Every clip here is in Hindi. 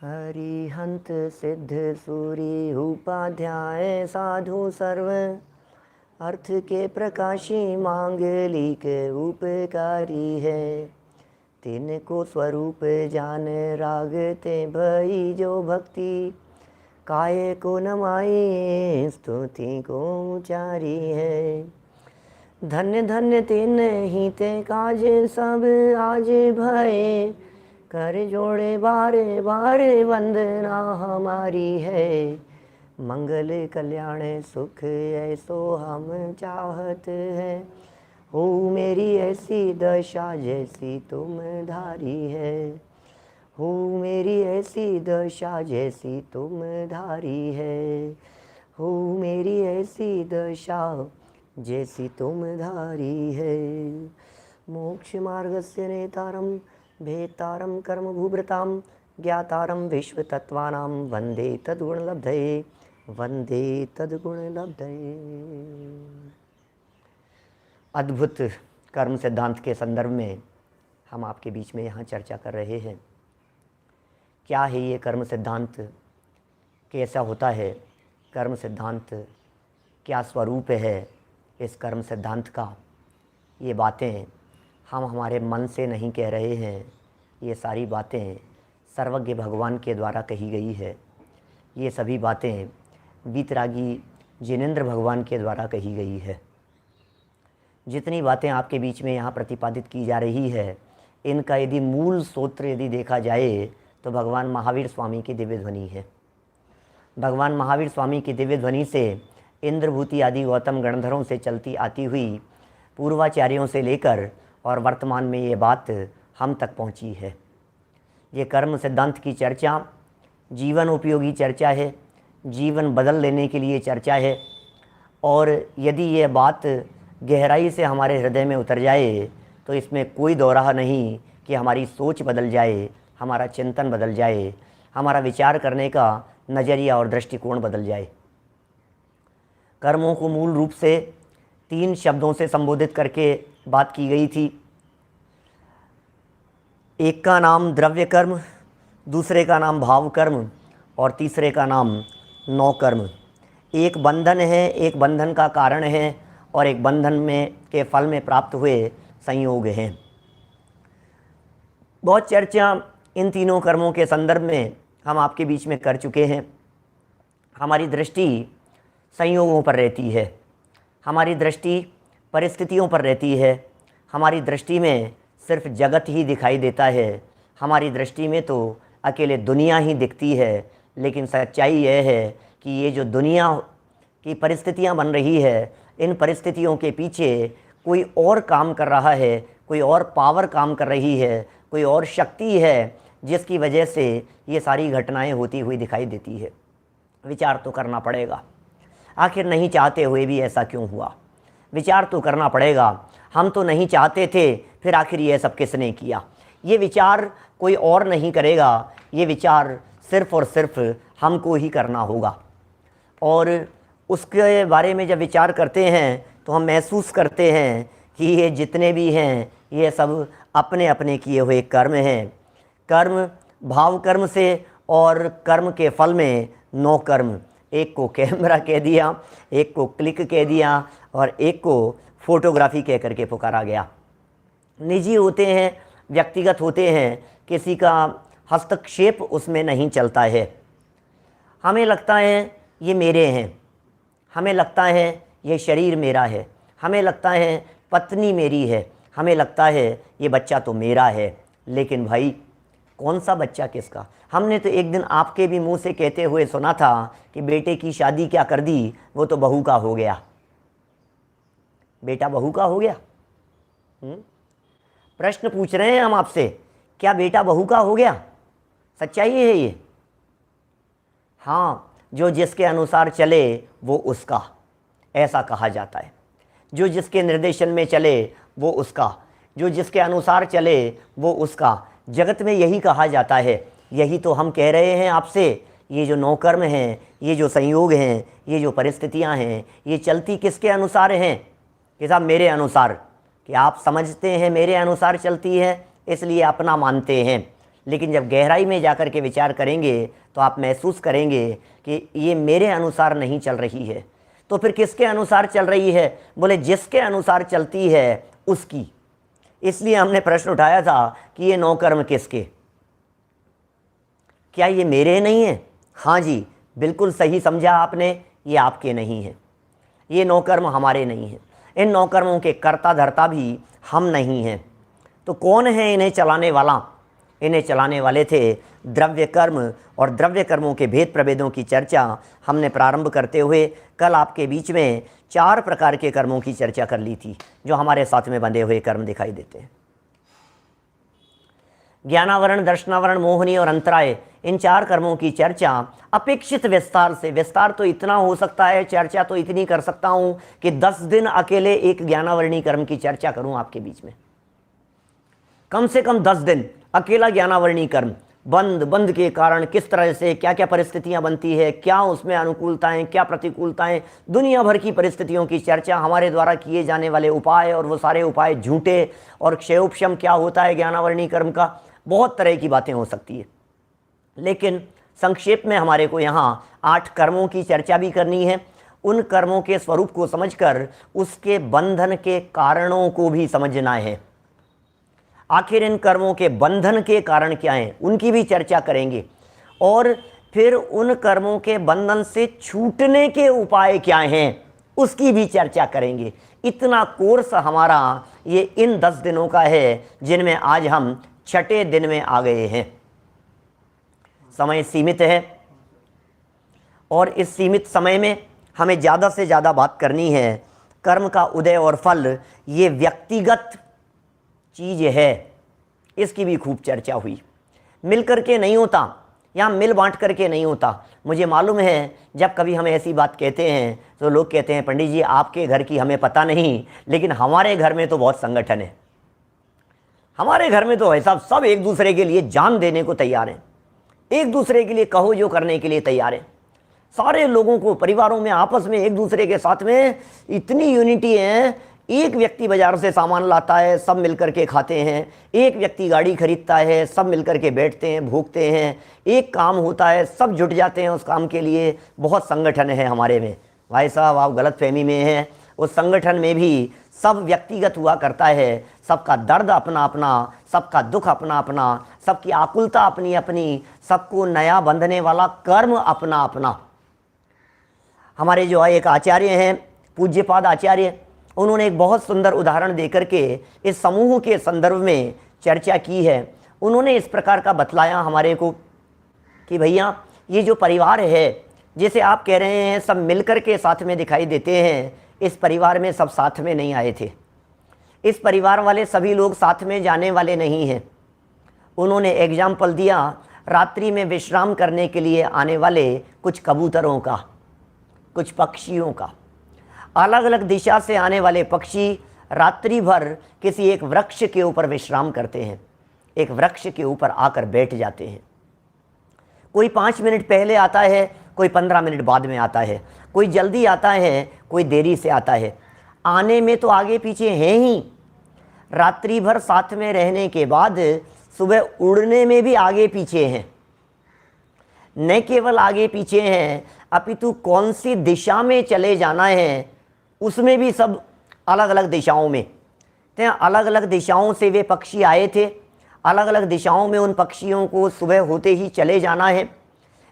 हरिहंत सिद्ध सूरी उपाध्याय साधु सर्व अर्थ के प्रकाशी मांगलिक उपकारी है। तिनको स्वरूप जान रागते भई जो भक्ति काय को नमाई स्तुति को उचारी है। धन्य धन्य तिन ही ते काज सब आज भये कर जोड़े बारे बारे वंदना हमारी है। मंगल कल्याण सुख ऐसो हम चाहत है। हो मेरी ऐसी दशा जैसी तुम धारी है। हो मेरी ऐसी दशा जैसी तुम धारी है। हो मेरी ऐसी दशा जैसी तुम धारी है। मोक्ष मार्गस्य नेतारम भेतारम कर्म भूभृताम ज्ञातारम विश्व तत्वानां वंदे तद्गुण लब्धये वंदे तद्गुण लब्धये। अद्भुत कर्म सिद्धांत के संदर्भ में हम आपके बीच में यहाँ चर्चा कर रहे हैं। क्या है ये कर्म सिद्धांत, कैसा होता है कर्म सिद्धांत, क्या स्वरूप है इस कर्म सिद्धांत का। ये बातें हम हमारे मन से नहीं कह रहे हैं, ये सारी बातें सर्वज्ञ भगवान के द्वारा कही गई है। ये सभी बातें वीतरागी जिनेंद्र भगवान के द्वारा कही गई है। जितनी बातें आपके बीच में यहाँ प्रतिपादित की जा रही है, इनका यदि मूल सूत्र यदि देखा जाए तो भगवान महावीर स्वामी की दिव्य ध्वनि है। भगवान महावीर स्वामी की दिव्य ध्वनि से इंद्रभूति आदि गौतम गणधरों से चलती आती हुई पूर्वाचार्यों से लेकर और वर्तमान में ये बात हम तक पहुंची है। ये कर्म सिद्धांत की चर्चा जीवन उपयोगी चर्चा है, जीवन बदल लेने के लिए चर्चा है। और यदि ये बात गहराई से हमारे हृदय में उतर जाए तो इसमें कोई दो राह नहीं कि हमारी सोच बदल जाए, हमारा चिंतन बदल जाए, हमारा विचार करने का नज़रिया और दृष्टिकोण बदल जाए। कर्मों को मूल रूप से 3 शब्दों से संबोधित करके बात की गई थी। एक का नाम द्रव्य कर्म, दूसरे का नाम भाव कर्म और तीसरे का नाम नौ कर्म। एक बंधन है, एक बंधन का कारण है और एक बंधन में के फल में प्राप्त हुए संयोग हैं। बहुत चर्चा इन तीनों कर्मों के संदर्भ में हम आपके बीच में कर चुके हैं। हमारी दृष्टि संयोगों पर रहती है, हमारी दृष्टि परिस्थितियों पर रहती है, हमारी दृष्टि में सिर्फ जगत ही दिखाई देता है, हमारी दृष्टि में तो अकेले दुनिया ही दिखती है। लेकिन सच्चाई यह है कि ये जो दुनिया की परिस्थितियां बन रही है, इन परिस्थितियों के पीछे कोई और काम कर रहा है, कोई और पावर काम कर रही है, कोई और शक्ति है जिसकी वजह से ये सारी घटनाएं होती हुई दिखाई देती है। विचार तो करना पड़ेगा, आखिर नहीं चाहते हुए भी ऐसा क्यों हुआ। विचार तो करना पड़ेगा, हम तो नहीं चाहते थे, फिर आखिर ये सब किसने किया। ये विचार कोई और नहीं करेगा, ये विचार सिर्फ और सिर्फ हमको ही करना होगा। और उसके बारे में जब विचार करते हैं तो हम महसूस करते हैं कि ये जितने भी हैं ये सब अपने अपने किए हुए कर्म हैं। कर्म भाव कर्म से और कर्म के फल में 9 कर्म, एक को कैमरा कह दिया, एक को क्लिक कह दिया और एक को फोटोग्राफी कह करके पुकारा गया। निजी होते हैं, व्यक्तिगत होते हैं, किसी का हस्तक्षेप उसमें नहीं चलता है। हमें लगता है ये मेरे हैं, हमें लगता है ये शरीर मेरा है, हमें लगता है पत्नी मेरी है, हमें लगता है ये बच्चा तो मेरा है। लेकिन भाई कौन सा बच्चा किसका। हमने तो एक दिन आपके भी मुंह से कहते हुए सुना था कि बेटे की शादी क्या कर दी, वो तो बहू का हो गया। बेटा बहू का हो गया। प्रश्न पूछ रहे हैं हम आपसे, क्या बेटा बहू का हो गया। सच्चाई है ये। हाँ, जो जिसके अनुसार चले वो उसका, ऐसा कहा जाता है। जो जिसके निर्देशन में चले वो उसका, जो जिसके अनुसार चले वो उसका। जगत में यही कहा जाता है, यही तो हम कह रहे हैं आपसे। ये जो 9 कर्म हैं, ये जो संयोग हैं, ये जो परिस्थितियां हैं, ये चलती किसके अनुसार हैं कि साहब मेरे अनुसार। कि आप समझते हैं मेरे अनुसार चलती है इसलिए अपना मानते हैं, लेकिन जब गहराई में जाकर के विचार करेंगे तो आप महसूस करेंगे कि ये मेरे अनुसार नहीं चल रही है। तो फिर किसके अनुसार चल रही है? बोले जिसके अनुसार चलती है उसकी। इसलिए हमने प्रश्न उठाया था कि ये 9 कर्म किसके? क्या ये मेरे नहीं है? हाँ जी, बिल्कुल सही समझा आपने, ये आपके नहीं है। ये 9 कर्म हमारे नहीं हैं। इन 9 कर्मों के कर्ता धर्ता भी हम नहीं हैं। तो कौन है इन्हें चलाने वाला? इन्हें चलाने वाले थे द्रव्य कर्म, और द्रव्य कर्मों के भेद प्रभेदों की चर्चा हमने प्रारंभ करते हुए कल आपके बीच में 4 प्रकार के कर्मों की चर्चा कर ली थी, जो हमारे साथ में बंधे हुए कर्म दिखाई देते हैं। ज्ञानावरण, दर्शनावरण, मोहनी और अंतराय, इन 4 कर्मों की चर्चा अपेक्षित विस्तार से, विस्तार तो इतना हो सकता है, चर्चा तो इतनी कर सकता हूं कि 10 दिन अकेले एक ज्ञानावरणी कर्म की चर्चा करूं आपके बीच में। कम से कम 10 दिन अकेला ज्ञानावरणी कर्म, बंध के कारण किस तरह से क्या क्या परिस्थितियां बनती है, क्या उसमें अनुकूलताएं, क्या प्रतिकूलताएं, दुनिया भर की परिस्थितियों की चर्चा, हमारे द्वारा किए जाने वाले उपाय और वो सारे उपाय झूठे, और क्षयोपशम क्या होता है ज्ञानावरणी कर्म का, बहुत तरह की बातें हो सकती है। लेकिन संक्षेप में हमारे को यहाँ 8 कर्मों की चर्चा भी करनी है। उन कर्मों के स्वरूप को समझकर उसके बंधन के कारणों को भी समझना है। आखिर इन कर्मों के बंधन के कारण क्या हैं, उनकी भी चर्चा करेंगे, और फिर उन कर्मों के बंधन से छूटने के उपाय क्या हैं, उसकी भी चर्चा करेंगे। इतना कोर्स हमारा ये इन 10 दिनों का है, जिनमें आज हम 6ठे दिन में आ गए हैं। समय सीमित है, और इस सीमित समय में हमें ज़्यादा से ज़्यादा बात करनी है। कर्म का उदय और फल ये व्यक्तिगत चीज़ है, इसकी भी खूब चर्चा हुई। मिल करके नहीं होता, यहाँ मिल बांट करके नहीं होता। मुझे मालूम है जब कभी हम ऐसी बात कहते हैं तो लोग कहते हैं पंडित जी आपके घर की हमें पता नहीं, लेकिन हमारे घर में तो बहुत संगठन है। हमारे घर में तो ऐसा सब एक दूसरे के लिए जान देने को तैयार हैं, एक दूसरे के लिए कहो जो करने के लिए तैयार हैं। सारे लोगों को, परिवारों में आपस में एक दूसरे के साथ में इतनी यूनिटी है। एक व्यक्ति बाजार से सामान लाता है, सब मिलकर के खाते हैं। एक व्यक्ति गाड़ी खरीदता है, सब मिलकर के बैठते हैं, भूखते हैं। एक काम होता है, सब जुट जाते हैं उस काम के लिए। बहुत संगठन है हमारे में। भाई साहब आप गलतफहमी में हैं। उस संगठन में भी सब व्यक्तिगत हुआ करता है, सबका दर्द अपना अपना, सबका दुख अपना अपना, सबकी आकुलता अपनी अपनी, सबको नया बंधने वाला कर्म अपना अपना। हमारे जो एक आचार्य हैं, पूज्यपाद आचार्य, उन्होंने एक बहुत सुंदर उदाहरण देकर के इस समूह के संदर्भ में चर्चा की है। उन्होंने इस प्रकार का बतलाया हमारे को कि भैया ये जो परिवार है, जैसे आप कह रहे हैं सब मिलकर के साथ में दिखाई देते हैं, इस परिवार में सब साथ में नहीं आए थे। इस परिवार वाले सभी लोग साथ में जाने वाले नहीं हैं। उन्होंने एग्जाम्पल दिया रात्रि में विश्राम करने के लिए आने वाले कुछ कबूतरों का, कुछ पक्षियों का। अलग अलग दिशा से आने वाले पक्षी रात्रि भर किसी एक वृक्ष के ऊपर विश्राम करते हैं, एक वृक्ष के ऊपर आकर बैठ जाते हैं। कोई 5 मिनट पहले आता है, कोई 15 मिनट बाद में आता है, कोई जल्दी आता है, कोई देरी से आता है। आने में तो आगे पीछे हैं ही, रात्रि भर साथ में रहने के बाद सुबह उड़ने में भी आगे पीछे हैं। न केवल आगे पीछे हैं, अपितु कौन सी दिशा में चले जाना है उसमें भी सब अलग अलग दिशाओं में। तो अलग अलग दिशाओं से वे पक्षी आए थे, अलग अलग दिशाओं में उन पक्षियों को सुबह होते ही चले जाना है।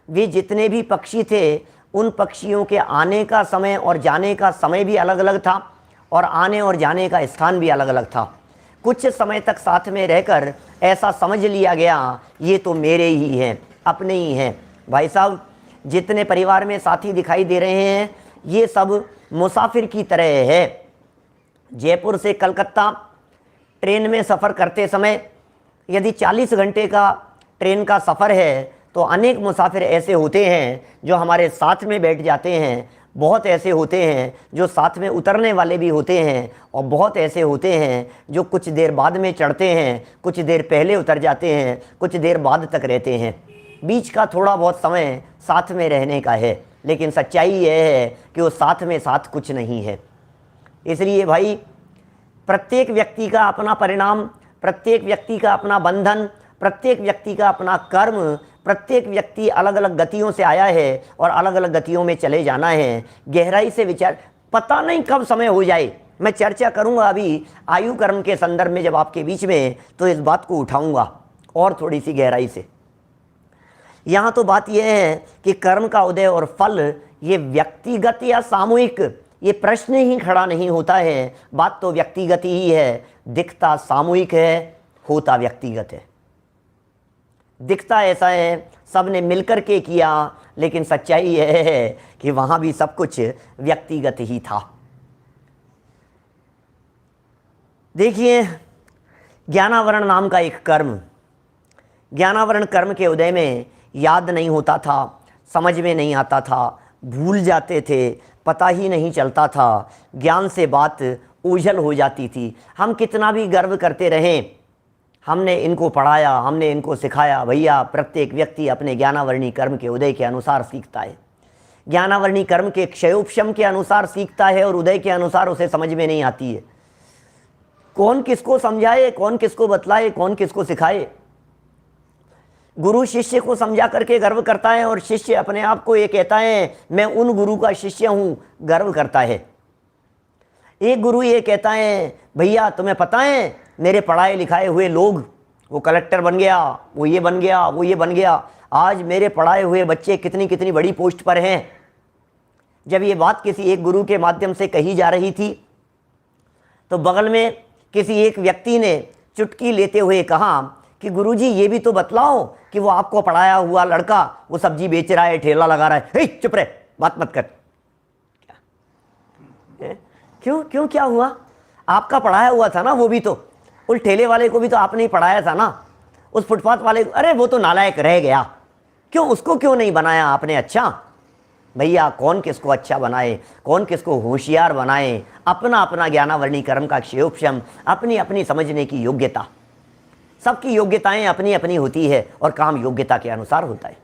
वे जितने भी पक्षी थे, उन पक्षियों के आने का समय और जाने का समय भी अलग अलग था, और आने और जाने का स्थान भी अलग अलग था। कुछ समय तक साथ में रहकर ऐसा समझ लिया गया ये तो मेरे ही हैं, अपने ही हैं। भाई साहब जितने परिवार में साथी दिखाई दे रहे हैं, ये सब मुसाफिर की तरह है। जयपुर से कलकत्ता ट्रेन में सफ़र करते समय यदि 40 घंटे का ट्रेन का सफ़र है, तो अनेक मुसाफिर ऐसे होते हैं जो हमारे साथ में बैठ जाते हैं। बहुत ऐसे होते हैं जो साथ में उतरने वाले भी होते हैं, और बहुत ऐसे होते हैं जो कुछ देर बाद में चढ़ते हैं, कुछ देर पहले उतर जाते हैं, कुछ देर बाद तक रहते हैं। बीच का थोड़ा बहुत समय साथ में रहने का है, लेकिन सच्चाई यह है कि वो साथ में साथ कुछ नहीं है। इसलिए भाई प्रत्येक व्यक्ति का अपना परिणाम, प्रत्येक व्यक्ति का अपना बंधन, प्रत्येक व्यक्ति का अपना कर्म, प्रत्येक व्यक्ति अलग अलग गतियों से आया है और अलग अलग गतियों में चले जाना है। गहराई से विचार, पता नहीं कब समय हो जाए, मैं चर्चा करूंगा अभी आयु कर्म के संदर्भ में जब आपके बीच में, तो इस बात को उठाऊंगा और थोड़ी सी गहराई से। यहाँ तो बात यह है कि कर्म का उदय और फल ये व्यक्तिगत या सामूहिक, ये प्रश्न ही खड़ा नहीं होता है। बात तो व्यक्तिगत ही है, दिखता सामूहिक है, होता व्यक्तिगत है। दिखता ऐसा है सबने मिलकर के किया, लेकिन सच्चाई यह है कि वहां भी सब कुछ व्यक्तिगत ही था। देखिए, ज्ञानावरण नाम का एक कर्म, ज्ञानावरण कर्म के उदय में याद नहीं होता था, समझ में नहीं आता था, भूल जाते थे, पता ही नहीं चलता था, ज्ञान से बात ओझल हो जाती थी। हम कितना भी गर्व करते रहें, हमने इनको पढ़ाया, हमने इनको सिखाया, भैया प्रत्येक व्यक्ति अपने ज्ञानावरणी कर्म के उदय के अनुसार सीखता है। ज्ञानावरणी कर्म के क्षयोपशम के अनुसार सीखता है और उदय के अनुसार उसे समझ में नहीं आती है। कौन किसको समझाए, कौन किसको बतलाए, कौन किसको सिखाए। गुरु शिष्य को समझा करके गर्व करता है और शिष्य अपने आप को ये कहता है मैं उन गुरु का शिष्य हूं, गर्व करता है। एक गुरु ये कहता है भैया तुम्हें पता है मेरे पढ़ाए लिखाए हुए लोग, वो कलेक्टर बन गया, वो ये बन गया, वो ये बन गया, आज मेरे पढ़ाए हुए बच्चे कितनी कितनी बड़ी पोस्ट पर हैं। जब ये बात किसी एक गुरु के माध्यम से कही जा रही थी तो बगल में किसी एक व्यक्ति ने चुटकी लेते हुए कहा कि गुरुजी ये भी तो बतलाओ कि वो आपको पढ़ाया हुआ लड़का वो सब्जी बेच रहा है, ठेला लगा रहा है। हे चुप रहे, बात मत कर। क्यों क्यों क्या हुआ? आपका पढ़ाया हुआ था ना वो भी, तो उस ठेले वाले को भी तो आपने ही पढ़ाया था ना, उस फुटपाथ वाले को, अरे वो तो नालायक रह गया, क्यों उसको क्यों नहीं बनाया आपने अच्छा? भैया कौन किसको अच्छा बनाए, कौन किसको होशियार बनाए, अपना अपना ज्ञानावरणी कर्म का क्षयोपशम, अपनी अपनी समझने की योग्यता। सबकी योग्यताएं अपनी अपनी होती है और काम योग्यता के अनुसार होता है,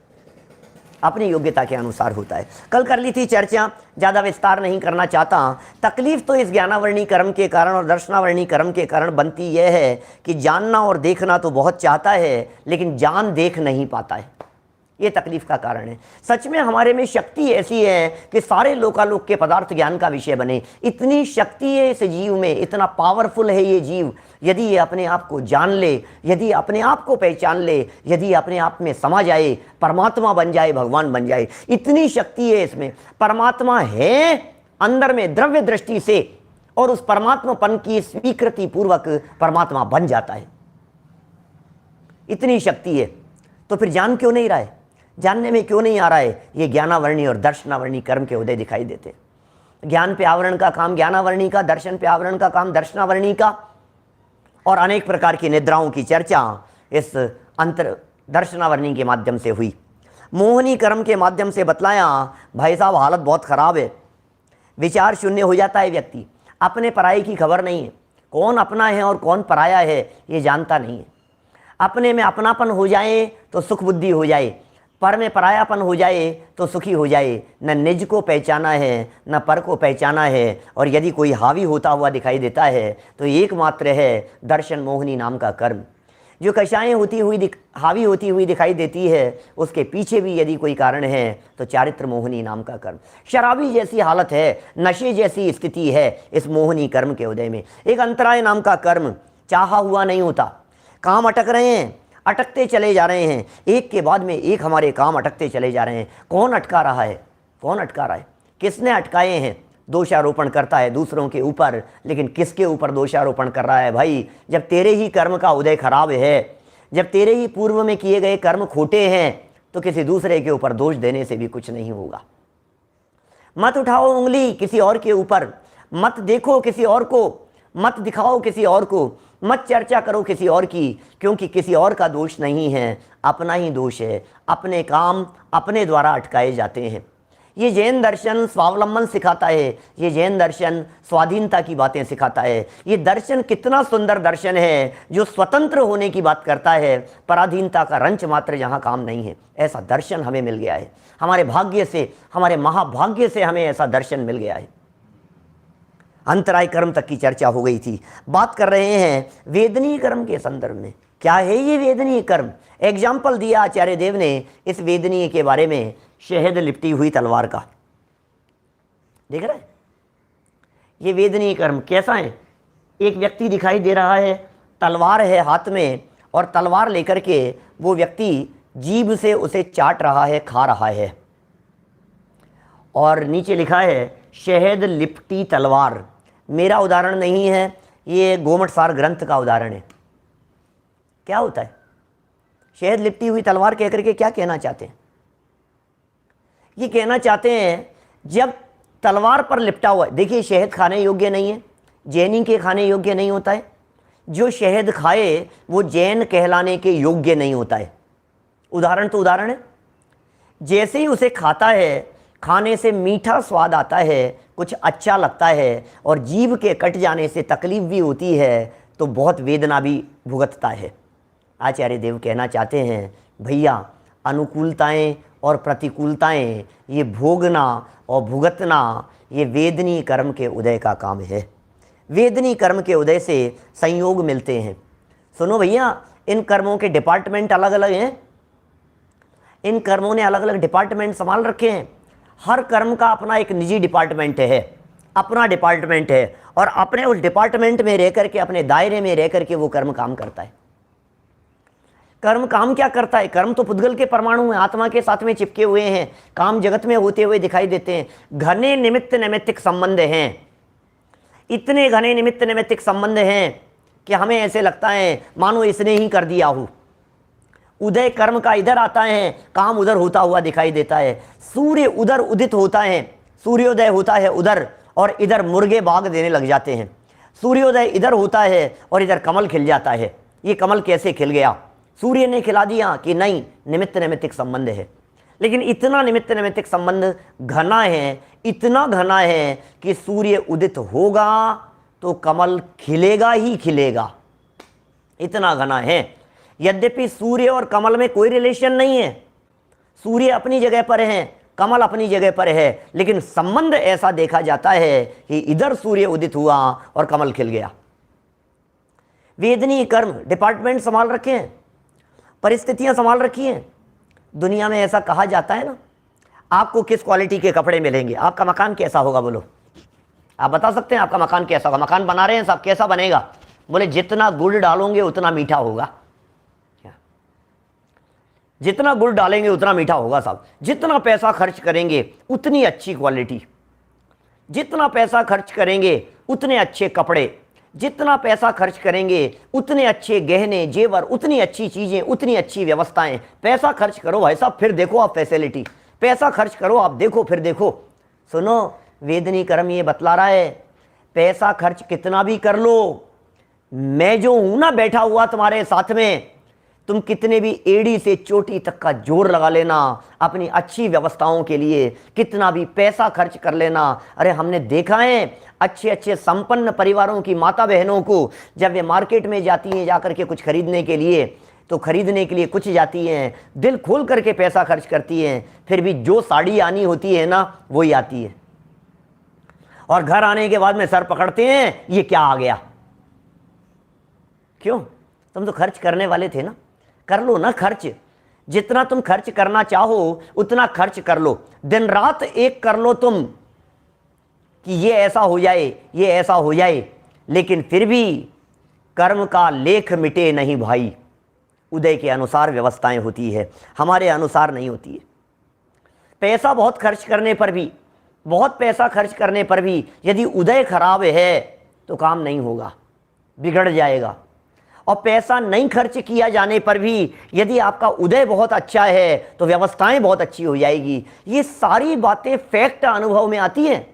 अपनी योग्यता के अनुसार होता है। कल कर ली थी चर्चा, ज़्यादा विस्तार नहीं करना चाहता। तकलीफ तो इस ज्ञानावरणी कर्म के कारण और दर्शनावरणी कर्म के कारण बनती यह है कि जानना और देखना तो बहुत चाहता है, लेकिन जान देख नहीं पाता है। ये तकलीफ का कारण है। सच में हमारे में शक्ति ऐसी है कि सारे लोकालोक के पदार्थ ज्ञान का विषय बने। इतनी शक्ति है इस जीव में, इतना पावरफुल है ये जीव। यदि ये अपने आप को जान ले, यदि अपने आप को पहचान ले, यदि अपने आप में समा जाए, परमात्मा बन जाए, भगवान बन जाए, इतनी शक्ति है इसमें। परमात्मा है अंदर में द्रव्य दृष्टि से, और उस परमात्मापन की स्वीकृति पूर्वक परमात्मा बन जाता है। इतनी शक्ति है, तो फिर जान क्यों नहीं रहा है, जानने में क्यों नहीं आ रहा है? ये ज्ञानावरणी और दर्शनावरणी कर्म के उदय दिखाई देते। ज्ञान पे आवरण का काम ज्ञानावरणी का, दर्शन पे आवरण का काम दर्शनावरणी का, और अनेक प्रकार की निद्राओं की चर्चा इस अंतर दर्शनावरणी के माध्यम से हुई। मोहनी कर्म के माध्यम से बतलाया, भाई साहब हालत बहुत खराब है, विचार शून्य हो जाता है व्यक्ति, अपने पराये की खबर नहीं है, कौन अपना है और कौन पराया है ये जानता नहीं है। अपने में अपनापन हो जाए तो सुख बुद्धि हो जाए, पर में परायापन हो जाए तो सुखी हो जाए। न निज को पहचाना है न पर को पहचाना है, और यदि कोई हावी होता हुआ दिखाई देता है तो एकमात्र है दर्शन मोहनी नाम का कर्म। जो कषायें होती हुई हावी होती हुई दिखाई देती है, उसके पीछे भी यदि कोई कारण है तो चारित्र मोहनी नाम का कर्म। शराबी जैसी हालत है, नशे जैसी स्थिति है इस मोहनी कर्म के उदय में। एक अंतराय नाम का कर्म चाहा हुआ नहीं होता, काम अटक रहे हैं, अटकते चले जा रहे हैं, एक के बाद में एक हमारे काम अटकते चले जा रहे हैं। कौन अटका रहा है, कौन अटका रहा है, किसने अटकाए हैं? दोषारोपण करता है दूसरों के ऊपर, लेकिन किसके ऊपर दोषारोपण कर रहा है भाई? जब तेरे ही कर्म का उदय खराब है, जब तेरे ही पूर्व में किए गए कर्म खोटे हैं, तो किसी दूसरे के ऊपर दोष देने से भी कुछ नहीं होगा। मत उठाओ उंगली किसी और के ऊपर, मत देखो किसी और को, मत दिखाओ किसी और को, मत चर्चा करो किसी और की, क्योंकि किसी और का दोष नहीं है, अपना ही दोष है। अपने काम अपने द्वारा अटकाए जाते हैं। ये जैन दर्शन स्वावलंबन सिखाता है, ये जैन दर्शन स्वाधीनता की बातें सिखाता है। ये दर्शन कितना सुंदर दर्शन है जो स्वतंत्र होने की बात करता है, पराधीनता का रंच मात्र यहाँ काम नहीं है। ऐसा दर्शन हमें मिल गया है, हमारे भाग्य से, हमारे महाभाग्य से हमें ऐसा दर्शन मिल गया है। अंतराय कर्म तक की चर्चा हो गई थी। बात कर रहे हैं वेदनीय कर्म के संदर्भ में। क्या है ये वेदनीय कर्म? एग्जाम्पल दिया आचार्य देव ने इस वेदनीय के बारे में, शहद लिपटी हुई तलवार का। देख रहे हैं ये वेदनीय कर्म कैसा है? एक व्यक्ति दिखाई दे रहा है, तलवार है हाथ में, और तलवार लेकर के वो व्यक्ति जीभ से उसे चाट रहा है, खा रहा है, और नीचे लिखा है शहद लिपटी तलवार। मेरा उदाहरण नहीं है, ये गोमटसार ग्रंथ का उदाहरण है। क्या होता है शहद लिपटी हुई तलवार कह करके? क्या कहना चाहते हैं? ये कहना चाहते हैं जब तलवार पर लिपटा हुआ है, देखिए शहद खाने योग्य नहीं है, जैनी के खाने योग्य नहीं होता है। जो शहद खाए वो जैन कहलाने के योग्य नहीं होता है। उदाहरण तो उदाहरण है। जैसे ही उसे खाता है, खाने से मीठा स्वाद आता है, कुछ अच्छा लगता है, और जीभ के कट जाने से तकलीफ भी होती है, तो बहुत वेदना भी भुगतता है। आचार्य देव कहना चाहते हैं भैया, अनुकूलताएं और प्रतिकूलताएं ये भोगना और भुगतना, ये वेदनीय कर्म के उदय का काम है। वेदनीय कर्म के उदय से संयोग मिलते हैं। सुनो भैया, इन कर्मों के डिपार्टमेंट अलग अलग हैं। इन कर्मों ने अलग अलग डिपार्टमेंट संभाल रखे हैं। हर कर्म का अपना एक निजी डिपार्टमेंट है, अपना डिपार्टमेंट है, और अपने उस डिपार्टमेंट में रह करके, अपने दायरे में रह करके वो कर्म काम करता है। कर्म काम क्या करता है? कर्म तो पुद्गल के परमाणु हैं, आत्मा के साथ में चिपके हुए हैं, काम जगत में होते हुए दिखाई देते हैं। घने निमित्त नैमित्तिक संबंध हैं, इतने घने निमित्त नैमित्तिक संबंध हैं कि हमें ऐसे लगता है मानो इसने ही कर दिया हो। उदय कर्म का इधर आता है, काम उधर होता हुआ दिखाई देता है। सूर्य उधर उदित होता है, सूर्योदय होता है उधर, और इधर मुर्गे बाग देने लग जाते हैं। सूर्योदय इधर होता है और इधर कमल खिल जाता है। ये कमल कैसे खिल गया? सूर्य ने खिला दिया कि नहीं? निमित्त नैमित्तिक संबंध है। लेकिन इतना निमित्त नैमित्तिक संबंध घना है, इतना घना है कि सूर्य उदित होगा तो कमल खिलेगा ही खिलेगा, इतना घना है। यद्यपि सूर्य और कमल में कोई रिलेशन नहीं है, सूर्य अपनी जगह पर है, कमल अपनी जगह पर है, लेकिन संबंध ऐसा देखा जाता है कि इधर सूर्य उदित हुआ और कमल खिल गया। वेदनीय कर्म डिपार्टमेंट संभाल रखे हैं, परिस्थितियां संभाल रखी हैं। दुनिया में ऐसा कहा जाता है ना, आपको किस क्वालिटी के कपड़े मिलेंगे, आपका मकान कैसा होगा, बोलो आप बता सकते हैं आपका मकान कैसा होगा? मकान बना रहे हैं साहब, कैसा बनेगा? बोले जितना गुड़ डालोगे उतना मीठा होगा। जितना गुड़ डालेंगे उतना मीठा होगा साहब। जितना पैसा खर्च करेंगे उतनी अच्छी क्वालिटी, जितना पैसा खर्च करेंगे उतने अच्छे कपड़े, जितना पैसा खर्च करेंगे उतने अच्छे गहने जेवर, उतनी अच्छी चीजें, उतनी अच्छी व्यवस्थाएं। पैसा खर्च करो भाई साहब, फिर देखो आप फैसिलिटी, पैसा खर्च करो आप देखो फिर देखो। सुनो, वेदनीय कर्म ये बतला रहा है, पैसा खर्च कितना भी कर लो, मैं जो हूं ना बैठा हुआ तुम्हारे साथ में, तुम कितने भी एड़ी से चोटी तक का जोर लगा लेना अपनी अच्छी व्यवस्थाओं के लिए, कितना भी पैसा खर्च कर लेना। अरे हमने देखा है अच्छे अच्छे संपन्न परिवारों की माता बहनों को, जब वे मार्केट में जाती हैं जाकर के कुछ खरीदने के लिए, तो खरीदने के लिए कुछ जाती हैं, दिल खोल करके पैसा खर्च करती हैं, फिर भी जो साड़ी आनी होती है ना वही आती है, और घर आने के बाद में सर पकड़ते हैं ये क्या आ गया। क्यों? तुम तो खर्च करने वाले थे ना, कर लो ना खर्च। जितना तुम खर्च करना चाहो उतना खर्च कर लो, दिन रात एक कर लो तुम कि ये ऐसा हो जाए, ये ऐसा हो जाए, लेकिन फिर भी कर्म का लेख मिटे नहीं भाई। उदय के अनुसार व्यवस्थाएं होती है, हमारे अनुसार नहीं होती है। पैसा बहुत खर्च करने पर भी, बहुत पैसा खर्च करने पर भी यदि उदय खराब है तो काम नहीं होगा, बिगड़ जाएगा। और पैसा नहीं खर्च किया जाने पर भी यदि आपका उदय बहुत अच्छा है तो व्यवस्थाएं बहुत अच्छी हो जाएगी। ये सारी बातें फैक्ट अनुभव में आती हैं।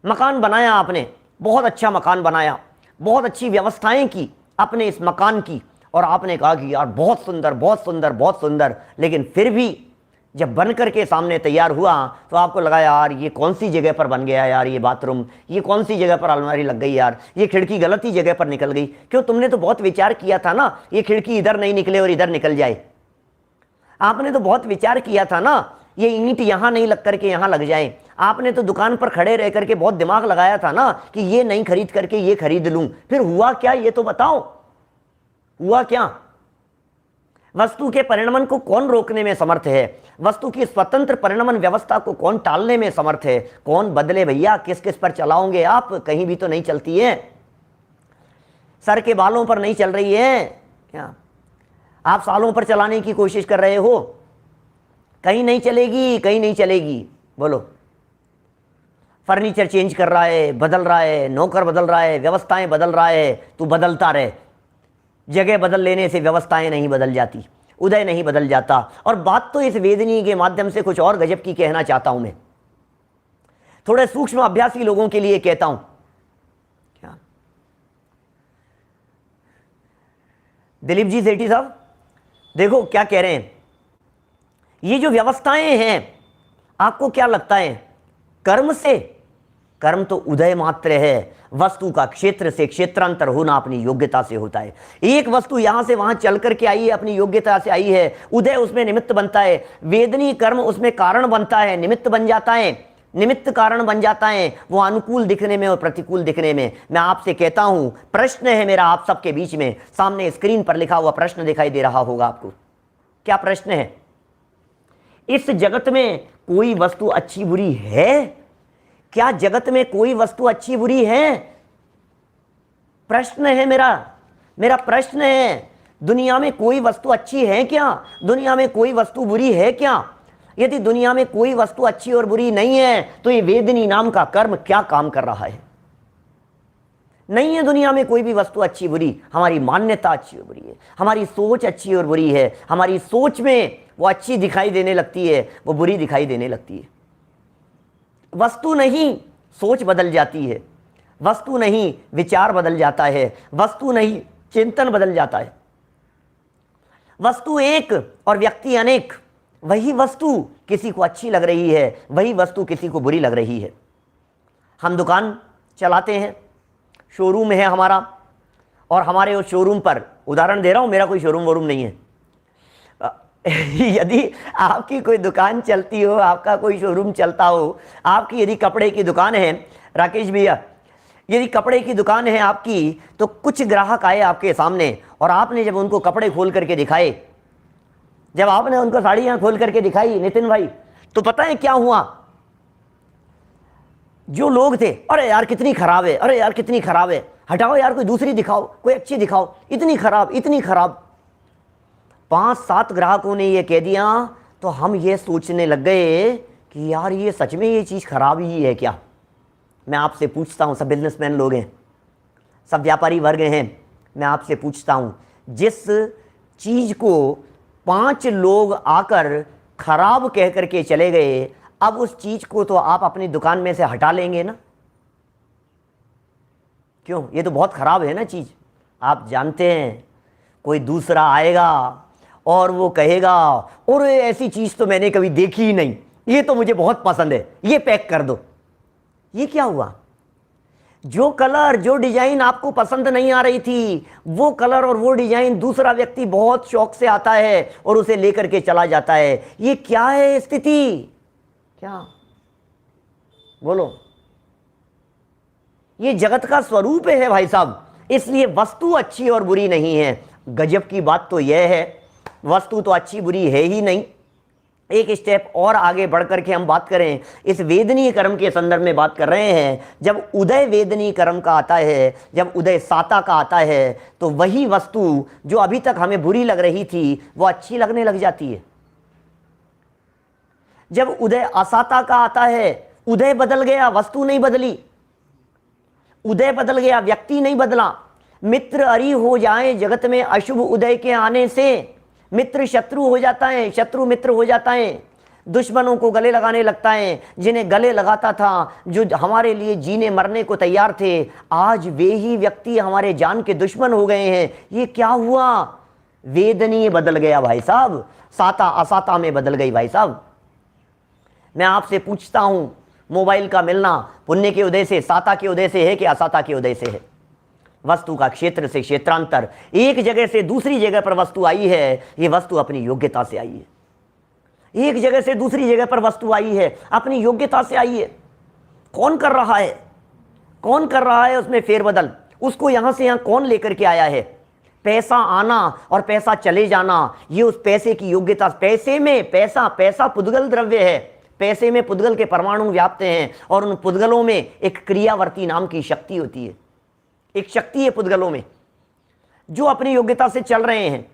मकान बनाया आपने, बहुत अच्छा मकान बनाया, बहुत अच्छी व्यवस्थाएं की अपने इस मकान की, और आपने कहा कि यार बहुत सुंदर बहुत सुंदर बहुत सुंदर, लेकिन फिर भी जब बन करके सामने तैयार हुआ तो आपको लगा यार ये कौन सी जगह पर बन गया यार ये बाथरूम, ये कौन सी जगह पर अलमारी लग गई यार, ये खिड़की गलत ही जगह पर निकल गई। क्यों? तुमने तो बहुत विचार किया था ना ये खिड़की इधर नहीं निकले और इधर निकल जाए। आपने तो बहुत विचार किया था ना ये ईंट यहां नहीं लग करके यहां लग जाए। आपने तो दुकान पर खड़े रह करके बहुत दिमाग लगाया था ना कि ये नहीं खरीद करके ये खरीद लूं। फिर हुआ क्या ये तो बताओ। हुआ क्या? वस्तु के परिणमन को कौन रोकने में समर्थ है? वस्तु की स्वतंत्र परिणमन व्यवस्था को कौन टालने में समर्थ है? कौन बदले भैया? किस किस पर चलाओगे आप? कहीं भी तो नहीं चलती है, सर के बालों पर नहीं चल रही है क्या? आप सालों पर चलाने की कोशिश कर रहे हो, कहीं नहीं चलेगी, कहीं नहीं चलेगी। बोलो, फर्नीचर चेंज कर रहा है, बदल रहा है, नौकर बदल रहा है, व्यवस्थाएं बदल रहा है, तू बदलता रहे। जगह बदल लेने से व्यवस्थाएं नहीं बदल जाती, उदय नहीं बदल जाता। और बात तो इस वेदनी के माध्यम से कुछ और गजब की कहना चाहता हूं मैं, थोड़े सूक्ष्म अभ्यासी लोगों के लिए कहता हूं। क्या दिलीप जी सेठी साहब, देखो क्या कह रहे हैं। ये जो व्यवस्थाएं हैं, आपको क्या लगता है कर्म से? कर्म तो उदय मात्र है। वस्तु का क्षेत्र से क्षेत्रांतर होना अपनी योग्यता से होता है। एक वस्तु यहां से वहां चल करके आई है, अपनी योग्यता से आई है, उदय उसमें निमित्त बनता है, वेदनी कर्म उसमें कारण बनता है, निमित्त बन जाता है, निमित्त कारण बन जाता है, वो अनुकूल दिखने में और प्रतिकूल दिखने में। मैं आपसे कहता हूं, प्रश्न है मेरा आप सबके बीच में, सामने स्क्रीन पर लिखा हुआ प्रश्न दिखाई दे रहा होगा आपको। क्या प्रश्न है? इस जगत में कोई वस्तु अच्छी बुरी है? क्या जगत में कोई वस्तु अच्छी बुरी है? प्रश्न है मेरा प्रश्न है। दुनिया में कोई वस्तु अच्छी है क्या? दुनिया में कोई वस्तु बुरी है क्या? यदि दुनिया में कोई वस्तु अच्छी और बुरी नहीं है, तो ये वेदनी नाम का कर्म क्या काम कर रहा है? नहीं है दुनिया में कोई भी वस्तु अच्छी बुरी। हमारी मान्यता अच्छी और बुरी है, हमारी सोच अच्छी और बुरी है। हमारी सोच में वो अच्छी दिखाई देने लगती है, वो बुरी दिखाई देने लगती है। वस्तु नहीं, सोच बदल जाती है। वस्तु नहीं, विचार बदल जाता है। वस्तु नहीं, चिंतन बदल जाता है। वस्तु एक और व्यक्ति अनेक। वही वस्तु किसी को अच्छी लग रही है, वही वस्तु किसी को बुरी लग रही है। हम दुकान चलाते हैं, शोरूम है हमारा, और हमारे उस शोरूम पर, उदाहरण दे रहा हूं, मेरा कोई शोरूम वोरूम नहीं है। यदि आपकी कोई दुकान चलती हो, आपका कोई शोरूम चलता हो, आपकी यदि कपड़े की दुकान है, राकेश भैया, यदि कपड़े की दुकान है आपकी, तो कुछ ग्राहक आए आपके सामने और आपने जब उनको कपड़े खोल करके दिखाए, जब आपने उनको साड़ियां खोल करके दिखाई नितिन भाई, तो पता है क्या हुआ? जो लोग थे, अरे यार कितनी खराब है, अरे यार कितनी खराब है, हटाओ यार, कोई दूसरी दिखाओ, कोई अच्छी दिखाओ, इतनी खराब, इतनी खराब। 5-7 ग्राहकों ने ये कह दिया, तो हम ये सोचने लग गए कि यार ये सच में ये चीज़ खराब ही है क्या? मैं आपसे पूछता हूँ, सब बिजनेसमैन लोग हैं, सब व्यापारी वर्ग हैं, मैं आपसे पूछता हूँ, जिस चीज़ को 5 लोग आकर खराब कह करके चले गए, अब उस चीज़ को तो आप अपनी दुकान में से हटा लेंगे ना? क्यों? ये तो बहुत खराब है ना चीज़। आप जानते हैं कोई दूसरा आएगा और वो कहेगा, और ऐसी चीज़ तो मैंने कभी देखी ही नहीं, ये तो मुझे बहुत पसंद है, ये पैक कर दो। ये क्या हुआ? जो कलर, जो डिजाइन आपको पसंद नहीं आ रही थी, वो कलर और वो डिजाइन दूसरा व्यक्ति बहुत शौक से आता है और उसे लेकर के चला जाता है। ये क्या है स्थिति? क्या बोलो? ये जगत का स्वरूप है भाई साहब। इसलिए वस्तु अच्छी और बुरी नहीं है। गजब की बात तो यह है, वस्तु तो अच्छी बुरी है ही नहीं। एक स्टेप और आगे बढ़ करके हम बात करें, इस वेदनीय कर्म के संदर्भ में बात कर रहे हैं। जब उदय वेदनीय कर्म का आता है, जब उदय साता का आता है, तो वही वस्तु जो अभी तक हमें बुरी लग रही थी, वो अच्छी लगने लग जाती है। जब उदय असाता का आता है, उदय बदल गया, वस्तु नहीं बदली। उदय बदल गया, व्यक्ति नहीं बदला। मित्र अरी हो जाए जगत में अशुभ उदय के आने से, मित्र शत्रु हो जाता है, शत्रु मित्र हो जाता है, दुश्मनों को गले लगाने लगता है। जिन्हें गले लगाता था, जो हमारे लिए जीने मरने को तैयार थे, आज वे ही व्यक्ति हमारे जान के दुश्मन हो गए हैं। ये क्या हुआ? वेदनीय बदल गया भाई साहब, साता असाता में बदल गई भाई साहब। मैं आपसे पूछता हूं, मोबाइल का मिलना पुण्य के उदय से, साता के उदय से है कि असाता के उदय से है? वस्तु का क्षेत्र से क्षेत्रांतर, एक जगह से दूसरी जगह पर वस्तु आई है, ये वस्तु अपनी योग्यता से आई है। एक जगह से दूसरी जगह पर वस्तु आई है, अपनी योग्यता से आई है। कौन कर रहा है? कौन कर रहा है उसमें फेरबदल? उसको यहां से यहां कौन लेकर के आया है? पैसा आना और पैसा चले जाना, ये उस पैसे की योग्यता। पैसे में पैसा पुद्गल द्रव्य है, पैसे में पुद्गल के परमाणु व्याप्त हैं और उन पुद्गलों में एक क्रियावर्ती नाम की शक्ति होती है। एक शक्ति है पुद्गलों में जो अपनी योग्यता से चल रहे हैं।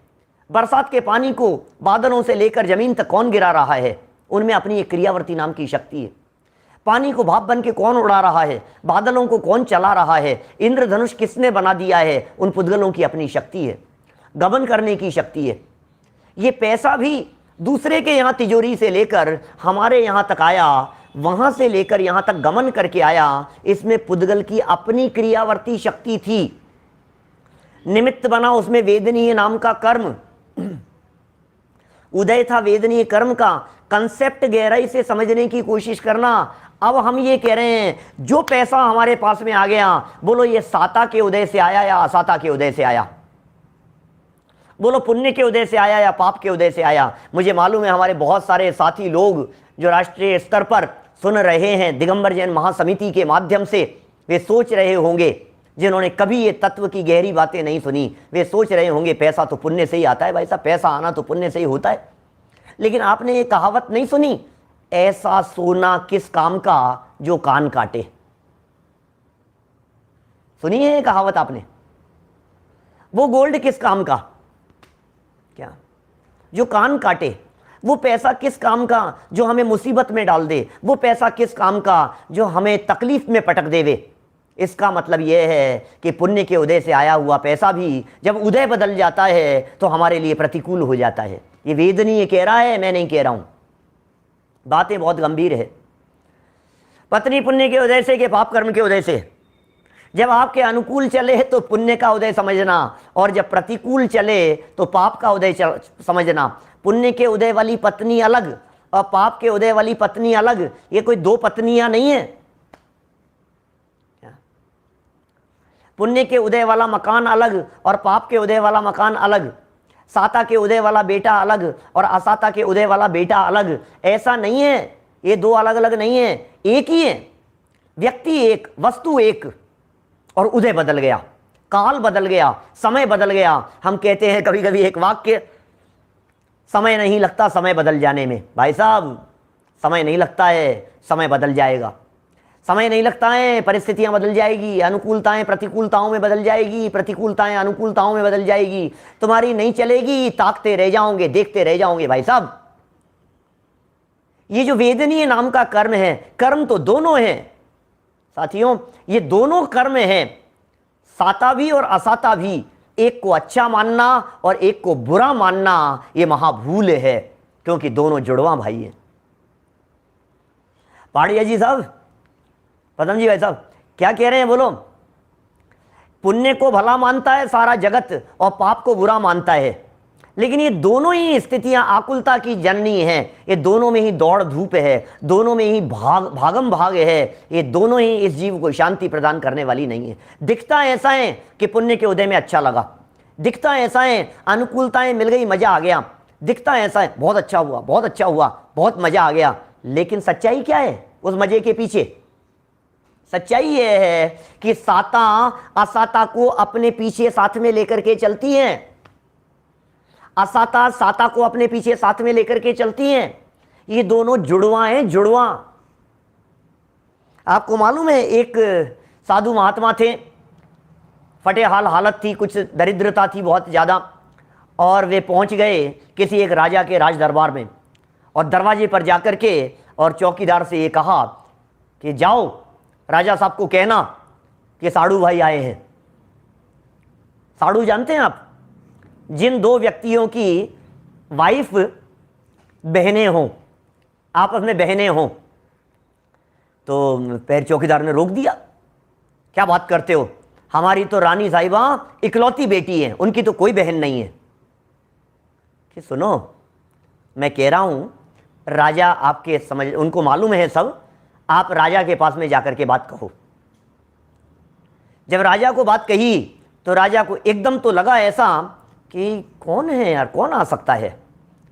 बरसात के पानी को बादलों से लेकर जमीन तक कौन गिरा रहा है, उनमें अपनी एक क्रियावर्ती नाम की शक्ति है। पानी को भाप बन के कौन उड़ा रहा है, बादलों को कौन चला रहा है, इंद्रधनुष किसने बना दिया है, उन पुद्गलों की अपनी शक्ति है, गमन करने की शक्ति है। ये पैसा भी दूसरे के यहाँ तिजोरी से लेकर हमारे यहाँ तक आया, वहां से लेकर यहाँ तक गमन करके आया, इसमें पुद्गल की अपनी क्रियावर्ती शक्ति थी। निमित्त बना उसमें वेदनीय नाम का कर्म, उदय था वेदनीय कर्म का। कंसेप्ट गहराई से समझने की कोशिश करना। अब हम ये कह रहे हैं जो पैसा हमारे पास में आ गया, बोलो ये साता के उदय से आया या असाता के उदय से आया, बोलो पुण्य के उदय से आया या पाप के उदय से आया। मुझे मालूम है हमारे बहुत सारे साथी लोग जो राष्ट्रीय स्तर पर सुन रहे हैं दिगंबर जैन महासमिति के माध्यम से, वे सोच रहे होंगे, जिन्होंने कभी ये तत्व की गहरी बातें नहीं सुनी, वे सोच रहे होंगे पैसा तो पुण्य से ही आता है। भाई साहब, पैसा आना तो पुण्य से ही होता है। लेकिन आपने ये कहावत नहीं सुनी, ऐसा सोना किस काम का जो कान काटे। सुनी है ये कहावत आपने? वो गोल्ड किस काम का, क्या, जो कान काटे। वो पैसा किस काम का जो हमें मुसीबत में डाल दे। वो पैसा किस काम का जो हमें तकलीफ में पटक देवे। इसका मतलब यह है कि पुण्य के उदय से आया हुआ पैसा भी जब उदय बदल जाता है तो हमारे लिए प्रतिकूल हो जाता है। ये वेदनीय कह रहा है, मैं नहीं कह रहा हूं। बातें बहुत गंभीर है। पत्नी पुण्य के उदय से कि पाप कर्म के उदय से। जब आपके अनुकूल चले तो पुण्य का उदय समझना, और जब प्रतिकूल चले तो पाप का उदय समझना। पुण्य के उदय वाली पत्नी अलग और पाप के उदय वाली पत्नी अलग, ये कोई दो पत्नियां नहीं है। पुण्य के उदय वाला मकान अलग और पाप के उदय वाला मकान अलग। साता के उदय वाला बेटा अलग और असाता के उदय वाला बेटा अलग। ऐसा नहीं है, ये दो अलग अलग नहीं है, एक ही है। व्यक्ति एक, वस्तु एक, और उदय बदल गया, काल बदल गया, समय बदल गया। हम कहते हैं कभी कभी एक वाक्य, समय नहीं लगता समय बदल जाने में। भाई साहब, समय नहीं लगता है, समय बदल जाएगा। समय नहीं लगता है, परिस्थितियां बदल जाएगी, अनुकूलताएं प्रतिकूलताओं में बदल जाएगी, प्रतिकूलताएं अनुकूलताओं में बदल जाएगी। तुम्हारी नहीं चलेगी, ताकते रह जाओगे, देखते रह जाओगे। भाई साहब, ये जो वेदनीय नाम का कर्म है, कर्म तो दोनों हैं साथियों, ये दोनों कर्म हैं, साता भी और असाता भी। एक को अच्छा मानना और एक को बुरा मानना, ये महाभूल है, क्योंकि दोनों जुड़वा भाई हैं। पाड़िया जी साहब, पदम जी भाई साहब, क्या कह रहे हैं बोलो? पुण्य को भला मानता है सारा जगत और पाप को बुरा मानता है। लेकिन ये दोनों ही स्थितियां आकुलता की जननी हैं। ये दोनों में ही दौड़ धूप है, दोनों में ही भागम भाग है। ये दोनों ही इस जीव को शांति प्रदान करने वाली नहीं है। दिखता ऐसा है कि पुण्य के उदय में अच्छा लगा, दिखता ऐसा है अनुकूलताएं मिल गई, मजा आ गया, दिखता ऐसा है बहुत अच्छा हुआ, बहुत अच्छा हुआ, बहुत मजा आ गया। लेकिन सच्चाई क्या है उस मजे के पीछे? सच्चाई यह है कि साता असाता को अपने पीछे साथ में लेकर के चलती हैं, असाता साता को अपने पीछे साथ में लेकर के चलती हैं। ये दोनों जुड़वा हैं, जुड़वा। आपको मालूम है एक साधु महात्मा थे, फटे हाल हालत थी, कुछ दरिद्रता थी बहुत ज़्यादा, और वे पहुंच गए किसी एक राजा के राज दरबार में, और दरवाजे पर जाकर के और चौकीदार से ये कहा कि जाओ राजा साहब को कहना कि साड़ू भाई आए हैं। साड़ू जानते हैं आप? जिन दो व्यक्तियों की वाइफ बहनें हों, आपस में बहनें हों। तो पैर चौकीदार ने रोक दिया, क्या बात करते हो, हमारी तो रानी साहिबा इकलौती बेटी है, उनकी तो कोई बहन नहीं है। कि सुनो, मैं कह रहा हूं राजा आपके समझ, उनको मालूम है सब, आप राजा के पास में जाकर के बात कहो। जब राजा को बात कही तो राजा को एकदम तो लगा ऐसा कि कौन है यार, कौन आ सकता है,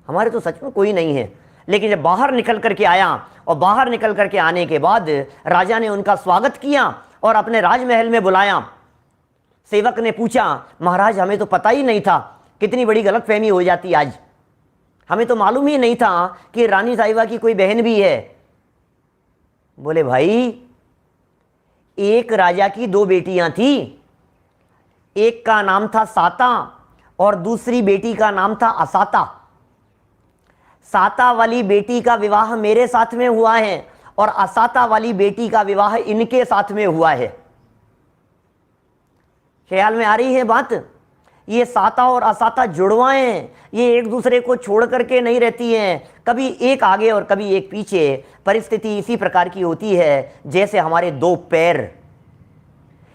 हमारे तो सच में कोई नहीं है। लेकिन जब बाहर निकल करके आया और बाहर निकल करके आने के बाद राजा ने उनका स्वागत किया और अपने राजमहल में बुलाया। सेवक ने पूछा, महाराज हमें तो पता ही नहीं था, कितनी बड़ी गलतफहमी हो जाती आज, हमें तो मालूम ही नहीं था कि रानी साहिबा की कोई बहन भी है। बोले भाई, एक राजा की दो बेटियां थी, एक का नाम था साता और दूसरी बेटी का नाम था असाता। साता वाली बेटी का विवाह मेरे साथ में हुआ है और असाता वाली बेटी का विवाह इनके साथ में हुआ है। ख्याल में आ रही है बात? ये साता और असाता जुड़वाएं हैं, ये एक दूसरे को छोड़ करके नहीं रहती हैं, कभी एक आगे और कभी एक पीछे। परिस्थिति इसी प्रकार की होती है जैसे हमारे दो पैर,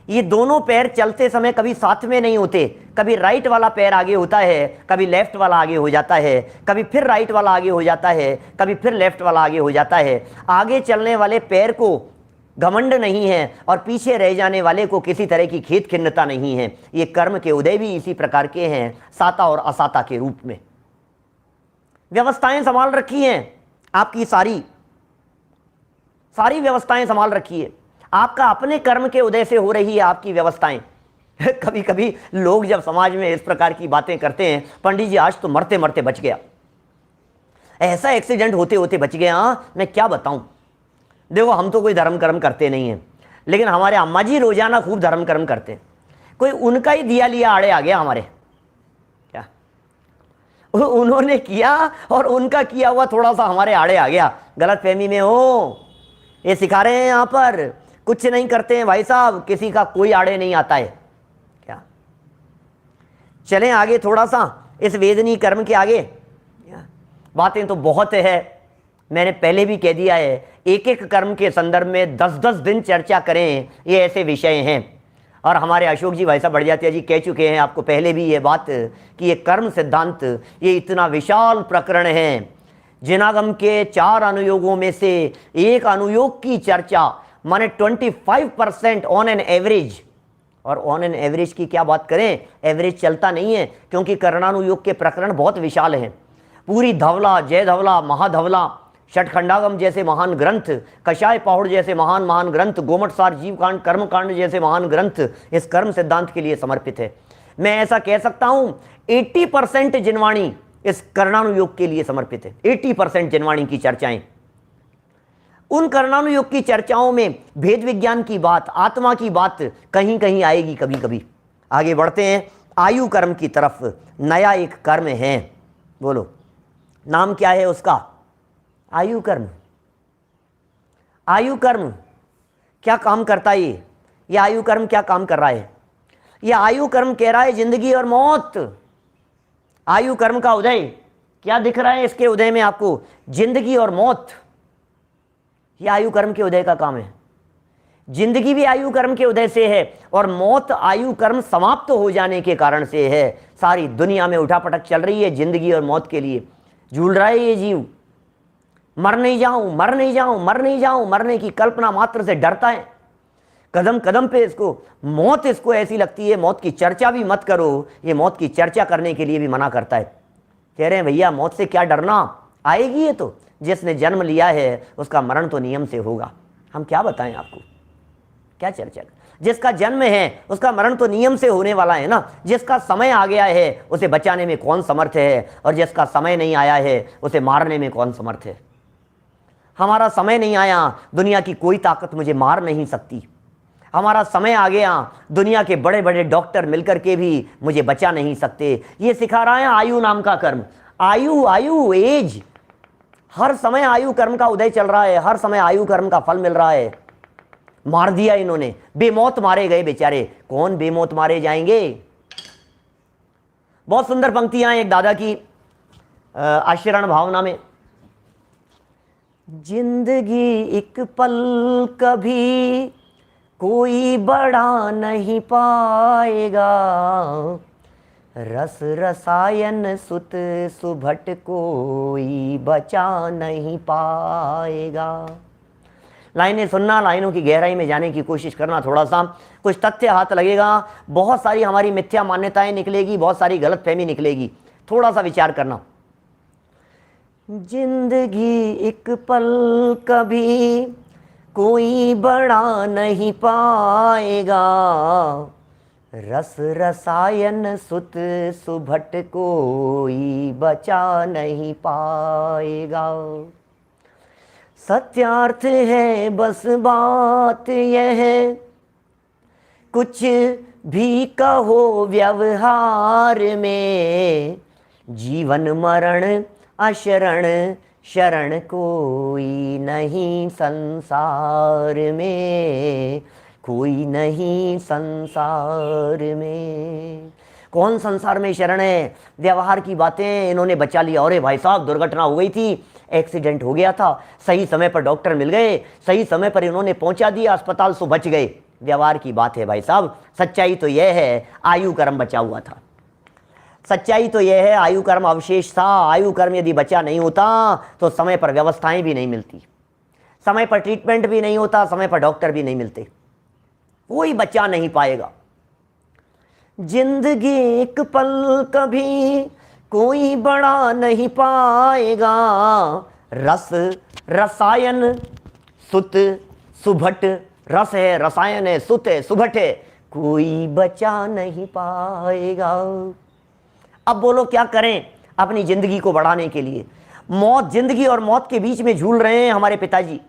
ये दोनों पैर चलते समय कभी साथ में नहीं होते, कभी राइट वाला पैर आगे होता है, कभी लेफ्ट वाला आगे हो जाता है, कभी फिर राइट वाला आगे हो जाता है, कभी फिर लेफ्ट वाला आगे हो जाता है। आगे चलने वाले पैर को घमंड नहीं है और पीछे रह जाने वाले को किसी तरह की खेद खिन्नता नहीं है। ये कर्म के उदय भी इसी प्रकार के हैं, साता और असाता के रूप में। व्यवस्थाएं संभाल रखी हैं, आपकी सारी व्यवस्थाएं संभाल रखी है, आपका अपने कर्म के उदय से हो रही है आपकी व्यवस्थाएं। कभी कभी लोग जब समाज में इस प्रकार की बातें करते हैं, पंडित जी आज तो मरते मरते बच गया, ऐसा एक्सीडेंट होते होते बच गया, मैं क्या बताऊं। देखो हम तो कोई धर्म कर्म करते नहीं हैं, लेकिन हमारे अम्मा जी रोजाना खूब धर्म कर्म करते हैं। कोई उनका ही दिया लिया आड़े आ गया हमारे, क्या उन्होंने किया और उनका किया हुआ थोड़ा सा हमारे आड़े आ गया। गलत फहमी में हो, ये सिखा रहे हैं यहाँ पर, कुछ नहीं करते हैं भाई साहब, किसी का कोई आड़े नहीं आता है। क्या चलें आगे थोड़ा सा इस वेदनी कर्म के आगे। बातें तो बहुत है, मैंने पहले भी कह दिया है, एक एक कर्म के संदर्भ में 10-10 दिन चर्चा करें, ये ऐसे विषय हैं। और हमारे अशोक जी भाई साहब बढ़िया जी कह चुके हैं आपको पहले भी ये बात कि ये कर्म सिद्धांत ये इतना विशाल प्रकरण है। जिनागम के 4 अनुयोगों में से एक अनुयोग की चर्चा माने 25% ऑन एन एवरेज, और ऑन एन एवरेज की क्या बात करें, एवरेज चलता नहीं है, क्योंकि कर्णानुयोग के प्रकरण बहुत विशाल हैं। पूरी धवला, जय धवला, महाधवला, षटखंडागम जैसे महान ग्रंथ, कषाय पौड़ जैसे महान महान ग्रंथ, गोमटसार, जीवकांड, कर्मकांड जैसे महान ग्रंथ इस कर्म सिद्धांत के लिए समर्पित है। मैं ऐसा कह सकता हूं 80% जिनवाणी इस कर्णानुयोग के लिए समर्पित है। 80% जिनवाणी की चर्चाएं, उन कर्णानुयोग की चर्चाओं में भेद विज्ञान की बात, आत्मा की बात कहीं कहीं आएगी कभी कभी। आगे बढ़ते हैं आयु कर्म की तरफ। नया एक कर्म है, बोलो नाम क्या है उसका? आयु कर्म। आयु कर्म क्या काम करता है? ये आयु कर्म क्या काम कर रहा है? ये आयु कर्म कह रहा है जिंदगी और मौत। आयु कर्म का उदय क्या दिख रहा है इसके उदय में आपको? जिंदगी और मौत। ये आयु कर्म के उदय का काम है। जिंदगी भी आयु कर्म के उदय से है और मौत आयु कर्म समाप्त हो जाने के कारण से है। सारी दुनिया में उठापटक चल रही है जिंदगी और मौत के लिए। झूल रहा है ये जीव, मर नहीं जाऊं, मर नहीं जाऊं, मर नहीं जाऊं, मरने की कल्पना मात्र से डरता है। कदम कदम पे इसको मौत इसको ऐसी लगती है, मौत की चर्चा भी मत करो। ये मौत की चर्चा करने के लिए भी मना करता है। कह रहे हैं भैया मौत से क्या डरना, आएगी ये तो। जिसने जन्म लिया है उसका मरण तो नियम से होगा। हम क्या बताएं आपको, क्या चर्चा। जिसका जन्म है उसका मरण तो नियम से होने वाला है ना। जिसका समय आ गया है उसे बचाने में कौन समर्थ है, और जिसका समय नहीं आया है उसे मारने में कौन समर्थ है। हमारा समय नहीं आया, दुनिया की कोई ताकत मुझे मार नहीं सकती। हमारा समय आ गया, दुनिया के बड़े बड़े डॉक्टर मिलकर के भी मुझे बचा नहीं सकते। ये सिखा रहा है आयु नाम का कर्म। आयु, आयु, एज, हर समय आयु कर्म का उदय चल रहा है, हर समय आयु कर्म का फल मिल रहा है। मार दिया इन्होंने, बेमौत मारे गए बेचारे। कौन बेमौत मारे जाएंगे? बहुत सुंदर पंक्तियां एक दादा की आश्रण भावना में। जिंदगी एक पल कभी कोई बड़ा नहीं पाएगा, रस रसायन सुत सुभट कोई बचा नहीं पाएगा। लाइनें सुनना, लाइनों की गहराई में जाने की कोशिश करना। थोड़ा सा कुछ तथ्य हाथ लगेगा, बहुत सारी हमारी मिथ्या मान्यताएं निकलेगी, बहुत सारी गलतफहमी निकलेगी। थोड़ा सा विचार करना। जिंदगी एक पल कभी कोई बड़ा नहीं पाएगा, रस रसायन सुत सुभट कोई बचा नहीं पाएगा। सत्यार्थ है बस बात यह है, कुछ भी कहो व्यवहार में, जीवन मरण अशरण शरण कोई नहीं संसार में, कोई नहीं संसार में। कौन संसार में शरण है? व्यवहार की बातें इन्होंने बचा लिया। अरे भाई साहब, दुर्घटना हो गई थी, एक्सीडेंट हो गया था, सही समय पर डॉक्टर मिल गए, सही समय पर इन्होंने पहुंचा दिया अस्पताल, सो बच गए। व्यवहार की बात है भाई साहब। सच्चाई तो यह है आयु कर्म बचा हुआ था। सच्चाई तो यह है आयु कर्म अवशेष था। आयु कर्म यदि बचा नहीं होता तो समय पर व्यवस्थाएं भी नहीं मिलती, समय पर ट्रीटमेंट भी नहीं होता, समय पर डॉक्टर भी नहीं मिलते, कोई बचा नहीं पाएगा। जिंदगी एक पल कभी कोई बड़ा नहीं पाएगा, रस रसायन सुत सुभट, रस है, रसायन है, सुत है, सुभट है, कोई बचा नहीं पाएगा। अब बोलो क्या करें अपनी जिंदगी को बढ़ाने के लिए? मौत, जिंदगी और मौत के बीच में झूल रहे हैं हमारे पिताजी,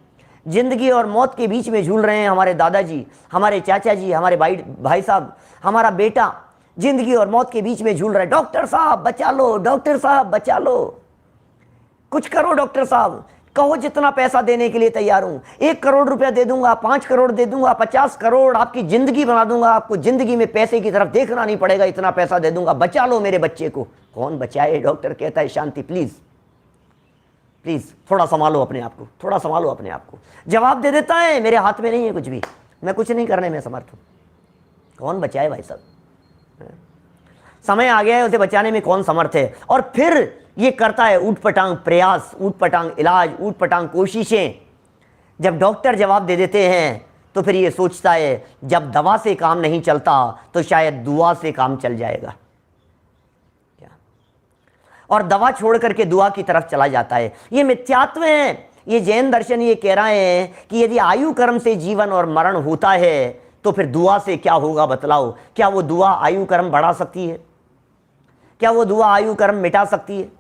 जिंदगी और मौत के बीच में झूल रहे हैं हमारे दादाजी, हमारे चाचा जी, हमारे भाई साहब, हमारा बेटा जिंदगी और मौत के बीच में झूल रहा है। डॉक्टर साहब बचा लो, डॉक्टर साहब बचा लो, कुछ करो डॉक्टर साहब, कहो जितना पैसा देने के लिए तैयार हूं, 1 करोड़ रुपया दे दूंगा, 5 करोड़ दे दूंगा, 50 करोड़, आपकी जिंदगी बना दूंगा, आपको जिंदगी में पैसे की तरफ देखना नहीं पड़ेगा, इतना पैसा दे दूंगा, बचा लो मेरे बच्चे को। कौन बचाए? डॉक्टर कहता है शांति, प्लीज प्लीज थोड़ा संभालो अपने आप को, थोड़ा संभालो अपने आप को। जवाब दे देता है मेरे हाथ में नहीं है कुछ भी, मैं कुछ नहीं करने में समर्थ हूं। कौन बचाए भाई साहब? समय आ गया है, उसे बचाने में कौन समर्थ है? और फिर ये करता है ऊटपटांग प्रयास, ऊटपटांग इलाज, ऊटपटांग कोशिशें। जब डॉक्टर जवाब दे देते हैं तो फिर ये सोचता है जब दवा से काम नहीं चलता तो शायद दुआ से काम चल जाएगा, क्या? और दवा छोड़ करके दुआ की तरफ चला जाता है। ये मिथ्यात्व है। ये जैन दर्शन ये कह रहे हैं कि यदि आयु कर्म से जीवन और मरण होता है तो फिर दुआ से क्या होगा बतलाओ? क्या वो दुआ आयु कर्म बढ़ा सकती है? क्या वो दुआ आयु कर्म मिटा सकती है?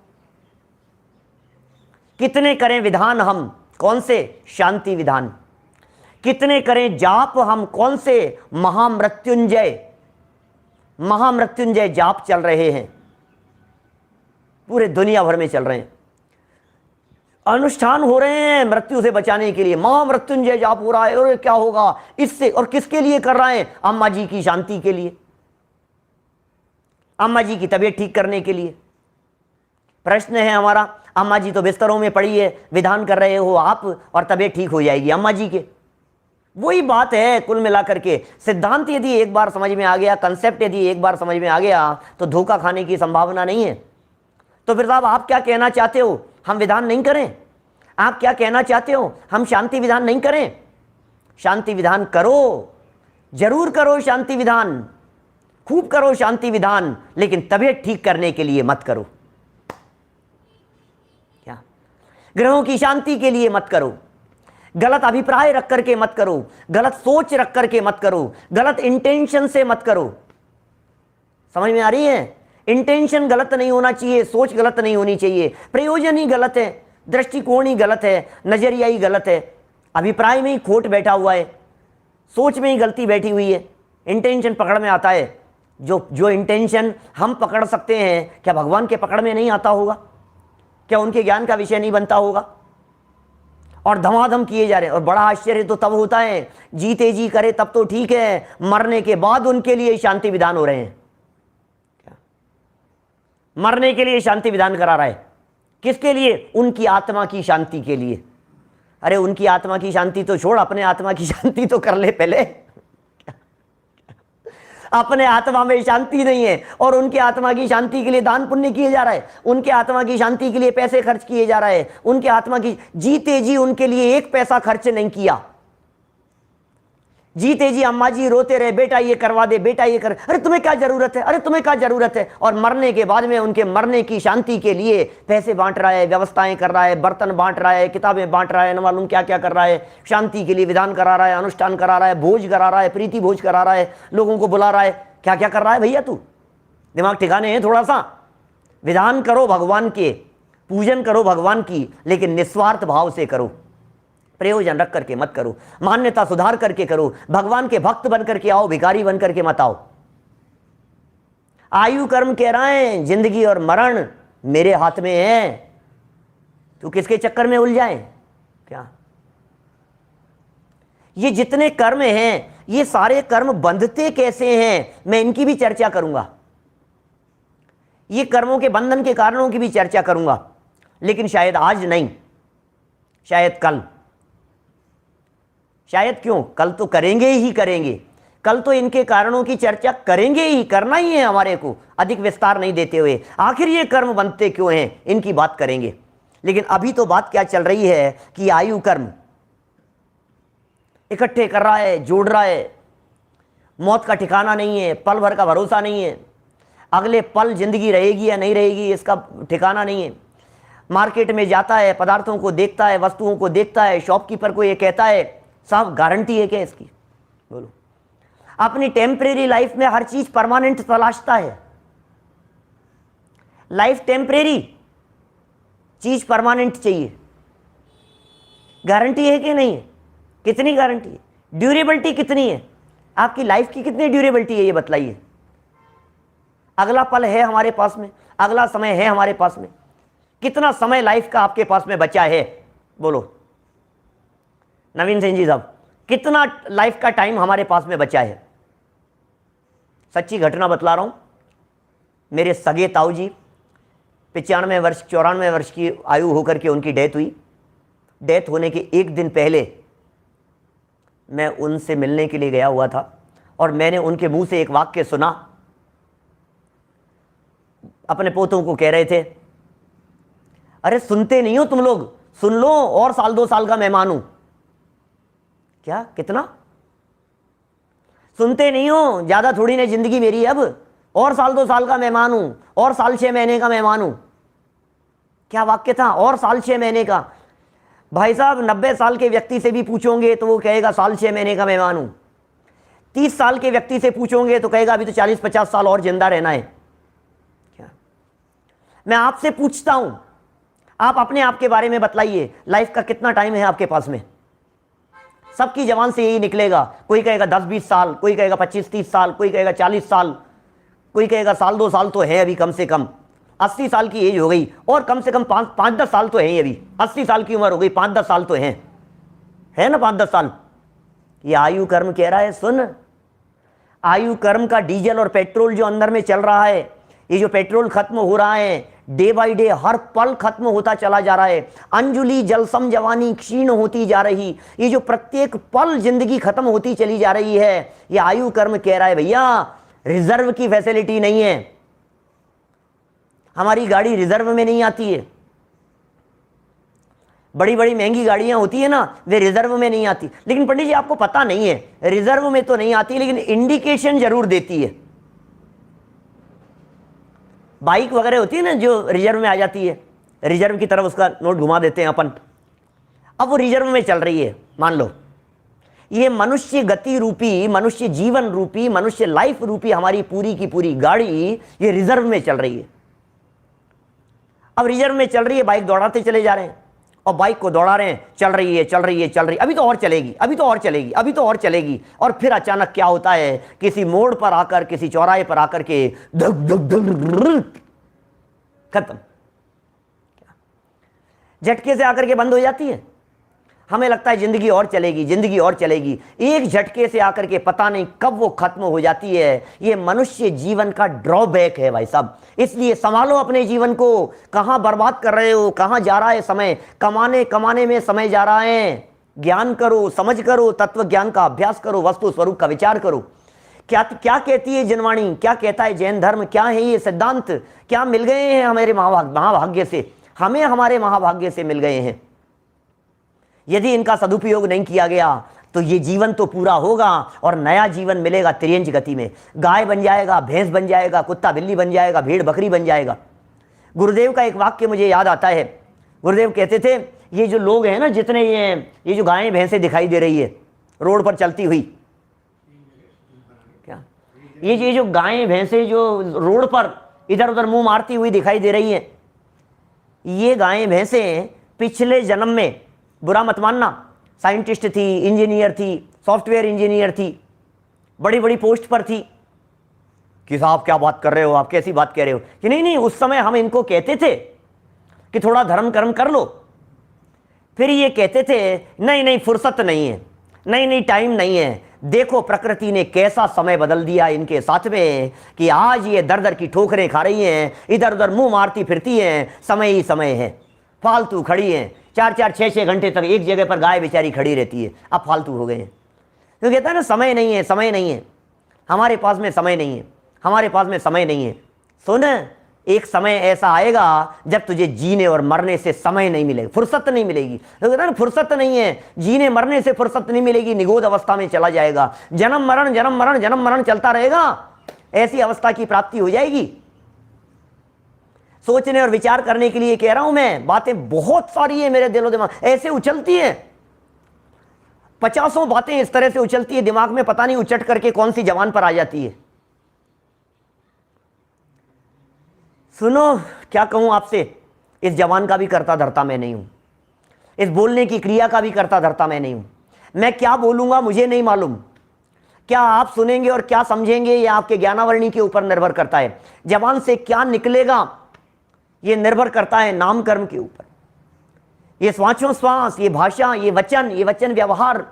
कितने करें विधान हम, कौन से? शांति विधान। कितने करें जाप हम, कौन से? महामृत्युंजय, महामृत्युंजय जाप चल रहे हैं, पूरे दुनिया भर में चल रहे हैं, अनुष्ठान हो रहे हैं मृत्यु से बचाने के लिए। महामृत्युंजय जाप हो रहा है, और क्या होगा इससे? और किसके लिए कर रहे हैं? अम्मा जी की शांति के लिए, अम्मा जी की तबीयत ठीक करने के लिए। प्रश्न है हमारा, अम्मा जी तो बिस्तरों में पड़ी है, विधान कर रहे हो आप और तबीयत ठीक हो जाएगी अम्मा जी के। वही बात है कुल मिलाकर के। सिद्धांत यदि एक बार समझ में आ गया, कंसेप्ट यदि एक बार समझ में आ गया तो धोखा खाने की संभावना नहीं है। तो फिर साहब आप क्या कहना चाहते हो? हम विधान नहीं करें? आप क्या कहना चाहते हो? हम शांति विधान नहीं करें? शांति विधान करो, जरूर करो शांति विधान, खूब करो शांति विधान, लेकिन तबीयत ठीक करने के लिए मत करो। क्या? ग्रहों की शांति के लिए मत करो, गलत अभिप्राय रख करके मत करो, गलत सोच रख करके मत करो, गलत इंटेंशन से मत करो। समझ में आ रही है? इंटेंशन गलत नहीं होना चाहिए, सोच गलत नहीं होनी चाहिए, प्रयोजन ही गलत है, दृष्टिकोण ही गलत है, नजरिया ही गलत है, अभिप्राय में ही खोट बैठा हुआ है, सोच में ही गलती बैठी हुई है, इंटेंशन पकड़ में आता है। जो इंटेंशन हम पकड़ सकते हैं, क्या भगवान के पकड़ में नहीं आता होगा? क्या उनके ज्ञान का विषय नहीं बनता होगा? और धमाधम किए जा रहे हैं। और बड़ा आश्चर्य तो तब होता है, जीते जी करे तब तो ठीक है, मरने के बाद उनके लिए शांति विधान हो रहे हैं। क्या? मरने के लिए शांति विधान करा रहा है, किसके लिए? उनकी आत्मा की शांति के लिए। अरे उनकी आत्मा की शांति तो छोड़, अपने आत्मा की शांति तो कर ले पहले। अपने आत्मा में शांति नहीं है और उनके आत्मा की शांति के लिए दान पुण्य किए जा रहा है, उनके आत्मा की शांति के लिए पैसे खर्च किए जा रहा है, उनके आत्मा की, जीते जी उनके लिए 1 पैसा खर्च नहीं किया। जीते जी अम्मा जी रोते रहे, बेटा ये करवा दे, बेटा ये कर, अरे तुम्हें क्या जरूरत है, अरे तुम्हें क्या जरूरत है। और मरने के बाद में उनके मरने की शांति के लिए पैसे बांट रहा है, व्यवस्थाएं कर रहा है, बर्तन बांट रहा है, किताबें बांट रहा है, न मालूम क्या क्या कर रहा है, शांति के लिए विधान करा रहा है, अनुष्ठान करा रहा है, भोज करा रहा है, प्रीति भोज करा रहा है, लोगों को बुला रहा है। क्या क्या कर रहा है भैया तू? दिमाग ठिकाने है थोड़ा सा? विधान करो भगवान के, पूजन करो भगवान की, लेकिन निस्वार्थ भाव से करो, प्रयोजन रख करके मत करो, मान्यता सुधार करके करो, भगवान के भक्त बन करके आओ, भिखारी बन करके मत आओ। आयु कर्म कह रहा है, जिंदगी और मरण मेरे हाथ में है, तू किसके चक्कर में उलझाए क्या? ये जितने कर्म हैं, ये सारे कर्म बंधते कैसे हैं, मैं इनकी भी चर्चा करूंगा, ये कर्मों के बंधन के कारणों की भी चर्चा करूंगा, लेकिन शायद आज नहीं, शायद कल, शायद क्यों, कल तो करेंगे ही करेंगे, कल तो इनके कारणों की चर्चा करेंगे ही, करना ही है हमारे को, अधिक विस्तार नहीं देते हुए। आखिर ये कर्म बनते क्यों हैं, इनकी बात करेंगे। लेकिन अभी तो बात क्या चल रही है कि आयु कर्म इकट्ठे कर रहा है, जोड़ रहा है, मौत का ठिकाना नहीं है, पल भर का भरोसा नहीं है, अगले पल जिंदगी रहेगी या नहीं रहेगी इसका ठिकाना नहीं है। मार्केट में जाता है, पदार्थों को देखता है, वस्तुओं को देखता है, शॉपकीपर को ये कहता है साहब गारंटी है क्या इसकी? बोलो, अपनी टेम्परेरी लाइफ में हर चीज परमानेंट तलाशता है। लाइफ टेम्परेरी, चीज परमानेंट चाहिए। गारंटी है कि नहीं है? कितनी गारंटी है? ड्यूरेबिलिटी कितनी है? आपकी लाइफ की कितनी ड्यूरेबिलिटी है ये बतलाइए। अगला पल है हमारे पास में, अगला समय है हमारे पास में, कितना समय लाइफ का आपके पास में बचा है? बोलो नवीन सिंह जी साहब, कितना लाइफ का टाइम हमारे पास में बचा है? सच्ची घटना बतला रहा हूं, मेरे सगे ताऊ जी 95 वर्ष 94 वर्ष की आयु होकर के उनकी डेथ हुई। डेथ होने के एक दिन पहले मैं उनसे मिलने के लिए गया हुआ था और मैंने उनके मुंह से एक वाक्य सुना। अपने पोतों को कह रहे थे, अरे सुनते नहीं हो तुम लोग, सुन लो, और साल 2 साल का मेहमान हूं। क्या? कितना? सुनते नहीं हो, ज्यादा थोड़ी ना जिंदगी मेरी अब, और साल 2 साल का मेहमान हूं, और साल 6 महीने का मेहमान हूं। क्या वाक्य था? और साल 6 महीने का। भाई साहब 90 साल के व्यक्ति से भी पूछोगे तो वो कहेगा साल 6 महीने का मेहमान हूं। 30 साल के व्यक्ति से पूछोगे तो कहेगा अभी तो 40-50 साल और जिंदा रहना है। क्या? मैं आपसे पूछता हूं, आप अपने आप के बारे में बतलाइए, लाइफ का कितना टाइम है आपके पास में? सबकी जबान से यही निकलेगा। कोई कहेगा 10-20 साल, कोई कहेगा 25-30 साल, कोई कहेगा 40 साल, कोई कहेगा साल 2 साल तो है अभी कम से कम। 80 साल की एज हो गई और कम से कम 5-10 साल तो है ही अभी। 80 साल की उम्र हो गई, 5-10 साल तो है ना, 5-10 साल। ये आयु कर्म कह रहा है, सुन, आयु कर्म का डीजल और पेट्रोल जो अंदर में चल रहा है, ये जो पेट्रोल खत्म हो रहा है, डे बाय डे हर पल खत्म होता चला जा रहा है। अंजुली जलसम जवानी क्षीण होती जा रही, ये जो प्रत्येक पल जिंदगी खत्म होती चली जा रही है, ये आयु कर्म कह रहा है भैया रिजर्व की फैसिलिटी नहीं है। हमारी गाड़ी रिजर्व में नहीं आती है। बड़ी बड़ी महंगी गाड़ियां होती है ना, वे रिजर्व में नहीं आती। लेकिन पंडित जी आपको पता नहीं है, रिजर्व में तो नहीं आती लेकिन इंडिकेशन जरूर देती है। बाइक वगैरह होती है ना जो रिजर्व में आ जाती है, रिजर्व की तरफ उसका नोट घुमा देते हैं अपन, अब वो रिजर्व में चल रही है। मान लो ये मनुष्य गति रूपी, मनुष्य जीवन रूपी, मनुष्य लाइफ रूपी हमारी पूरी की पूरी गाड़ी ये रिजर्व में चल रही है। अब रिजर्व में चल रही है, बाइक दौड़ाते चले जा रहे हैं और बाइक को दौड़ा रहे हैं, चल रही है चल रही है चल रही है, अभी तो और चलेगी, अभी तो और चलेगी, अभी तो और चलेगी। और फिर अचानक क्या होता है, किसी मोड़ पर आकर, किसी चौराहे पर आकर के धक धक धक खत्म, झटके से आकर के बंद हो जाती है। हमें लगता है जिंदगी और चलेगी, जिंदगी और चलेगी, एक झटके से आकर के पता नहीं कब वो खत्म हो जाती है। ये मनुष्य जीवन का ड्रॉबैक है भाई साहब। इसलिए संभालो अपने जीवन को, कहां बर्बाद कर रहे हो, कहां जा रहा है समय, कमाने कमाने में समय जा रहा है। ज्ञान करो, समझ करो, तत्व ज्ञान का अभ्यास करो, वस्तु स्वरूप का विचार करो। क्या क्या कहती है जनवाणी, क्या कहता है जैन धर्म, क्या है ये सिद्धांत, क्या मिल गए हैं हमारे महाभाग्य से, हमें हमारे महाभाग्य से मिल गए हैं। यदि इनका सदुपयोग नहीं किया गया तो ये जीवन तो पूरा होगा और नया जीवन मिलेगा तिर्यंज गति में। गाय बन जाएगा, भैंस बन जाएगा, कुत्ता बिल्ली बन जाएगा, भेड़ बकरी बन जाएगा। गुरुदेव का एक वाक्य मुझे याद आता है। गुरुदेव कहते थे ये जो लोग हैं ना, जितने ये जो गायें भैंसें दिखाई दे रही है रोड पर चलती हुई, क्या ये जो गायें भैंसे जो रोड पर इधर उधर मुंह मारती हुई दिखाई दे रही हैं, ये गायें भैंसें पिछले जन्म में, बुरा मत मानना, साइंटिस्ट थी, इंजीनियर थी, सॉफ्टवेयर इंजीनियर थी, बड़ी बड़ी पोस्ट पर थी। कि साहब क्या बात कर रहे हो आप, कैसी बात कह रहे हो? कि नहीं नहीं, उस समय हम इनको कहते थे कि थोड़ा धर्म कर्म कर लो, फिर ये कहते थे नहीं नहीं फुर्सत नहीं है, नहीं नहीं टाइम नहीं है। देखो प्रकृति ने कैसा समय बदल दिया इनके साथ में कि आज ये दर दर की ठोकरें खा रही हैं, इधर उधर मुंह मारती फिरती हैं, समय ही समय है, फालतू खड़ी हैं, 4-4 6-6 घंटे तक एक जगह पर गाय बेचारी खड़ी रहती है, अब फालतू हो गए हैं। तो कहता है ना समय नहीं है, समय नहीं है, हमारे पास में समय नहीं है, हमारे पास में समय नहीं है। सुन, एक समय ऐसा आएगा जब तुझे जीने और मरने से समय नहीं मिलेगा, फुर्सत नहीं मिलेगी। तो कहता है ना फुर्सत नहीं है, जीने मरने से फुर्सत नहीं मिलेगी, निगोद अवस्था में चला जाएगा, जन्म मरण जन्म मरण जन्म मरण चलता रहेगा, ऐसी अवस्था की प्राप्ति हो जाएगी। सोचने और विचार करने के लिए कह रहा हूं मैं, बातें बहुत सारी है मेरे दिलो दिमाग, ऐसे उछलती हैं, 50 बातें इस तरह से उछलती है दिमाग में, पता नहीं उचट करके कौन सी जवान पर आ जाती है। सुनो क्या कहूं आपसे, इस जवान का भी करता धरता मैं नहीं हूं, इस बोलने की क्रिया का भी करता धरता मैं नहीं हूं। मैं क्या बोलूंगा मुझे नहीं मालूम, क्या आप सुनेंगे और क्या समझेंगे ये आपके ज्ञानावरणी के ऊपर निर्भर करता है। जवान से क्या निकलेगा ये निर्भर करता है नाम कर्म के ऊपर। ये श्वासोश्वास, ये भाषा, ये वचन व्यवहार,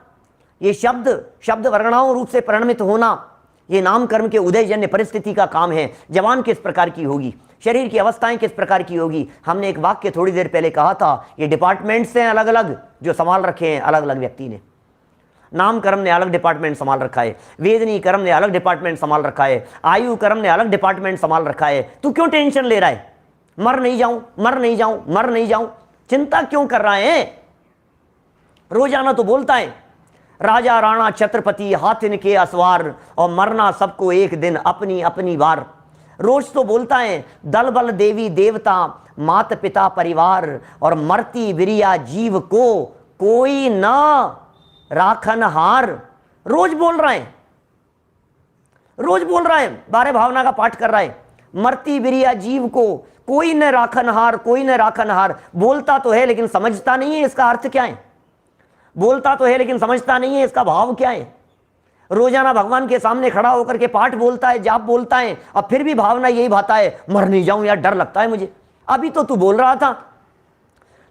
ये शब्द वर्णाओं रूप से परिणमित होना, ये नाम कर्म के उदयजन्य परिस्थिति का काम है। जवान किस प्रकार की होगी, शरीर की अवस्थाएं किस प्रकार की होगी। हमने एक वाक्य थोड़ी देर पहले कहा था, ये डिपार्टमेंट्स हैं अलग अलग जो संभाल रखे हैं अलग अलग व्यक्ति ने। नाम कर्म ने अलग डिपार्टमेंट संभाल रखा है, वेदनी कर्म ने अलग डिपार्टमेंट संभाल रखा है, आयु कर्म ने अलग डिपार्टमेंट संभाल रखा है। तू क्यों टेंशन ले रहा है, मर नहीं जाऊं मर नहीं जाऊं मर नहीं जाऊं, चिंता क्यों कर रहा है? रोजाना तो बोलता है राजा राणा छत्रपति हाथ इनके असवार, और मरना सबको एक दिन अपनी अपनी बार। रोज तो बोलता है दल बल देवी देवता माता पिता परिवार, और मरती विरिया जीव को कोई ना राखन हार। रोज बोल रहा है, रोज बोल रहा है, 12 भावना का पाठ कर रहा है, मरती विरिया जीव को कोई न राखन हार, कोई न राखन हार। बोलता तो है लेकिन समझता नहीं है इसका अर्थ क्या है, बोलता तो है लेकिन समझता नहीं है इसका भाव क्या है। रोजाना भगवान के सामने खड़ा होकर के पाठ बोलता है, जाप बोलता है, अब फिर भी भावना यही भाता है मर नहीं जाऊं यार, डर लगता है मुझे। अभी तो तू बोल रहा था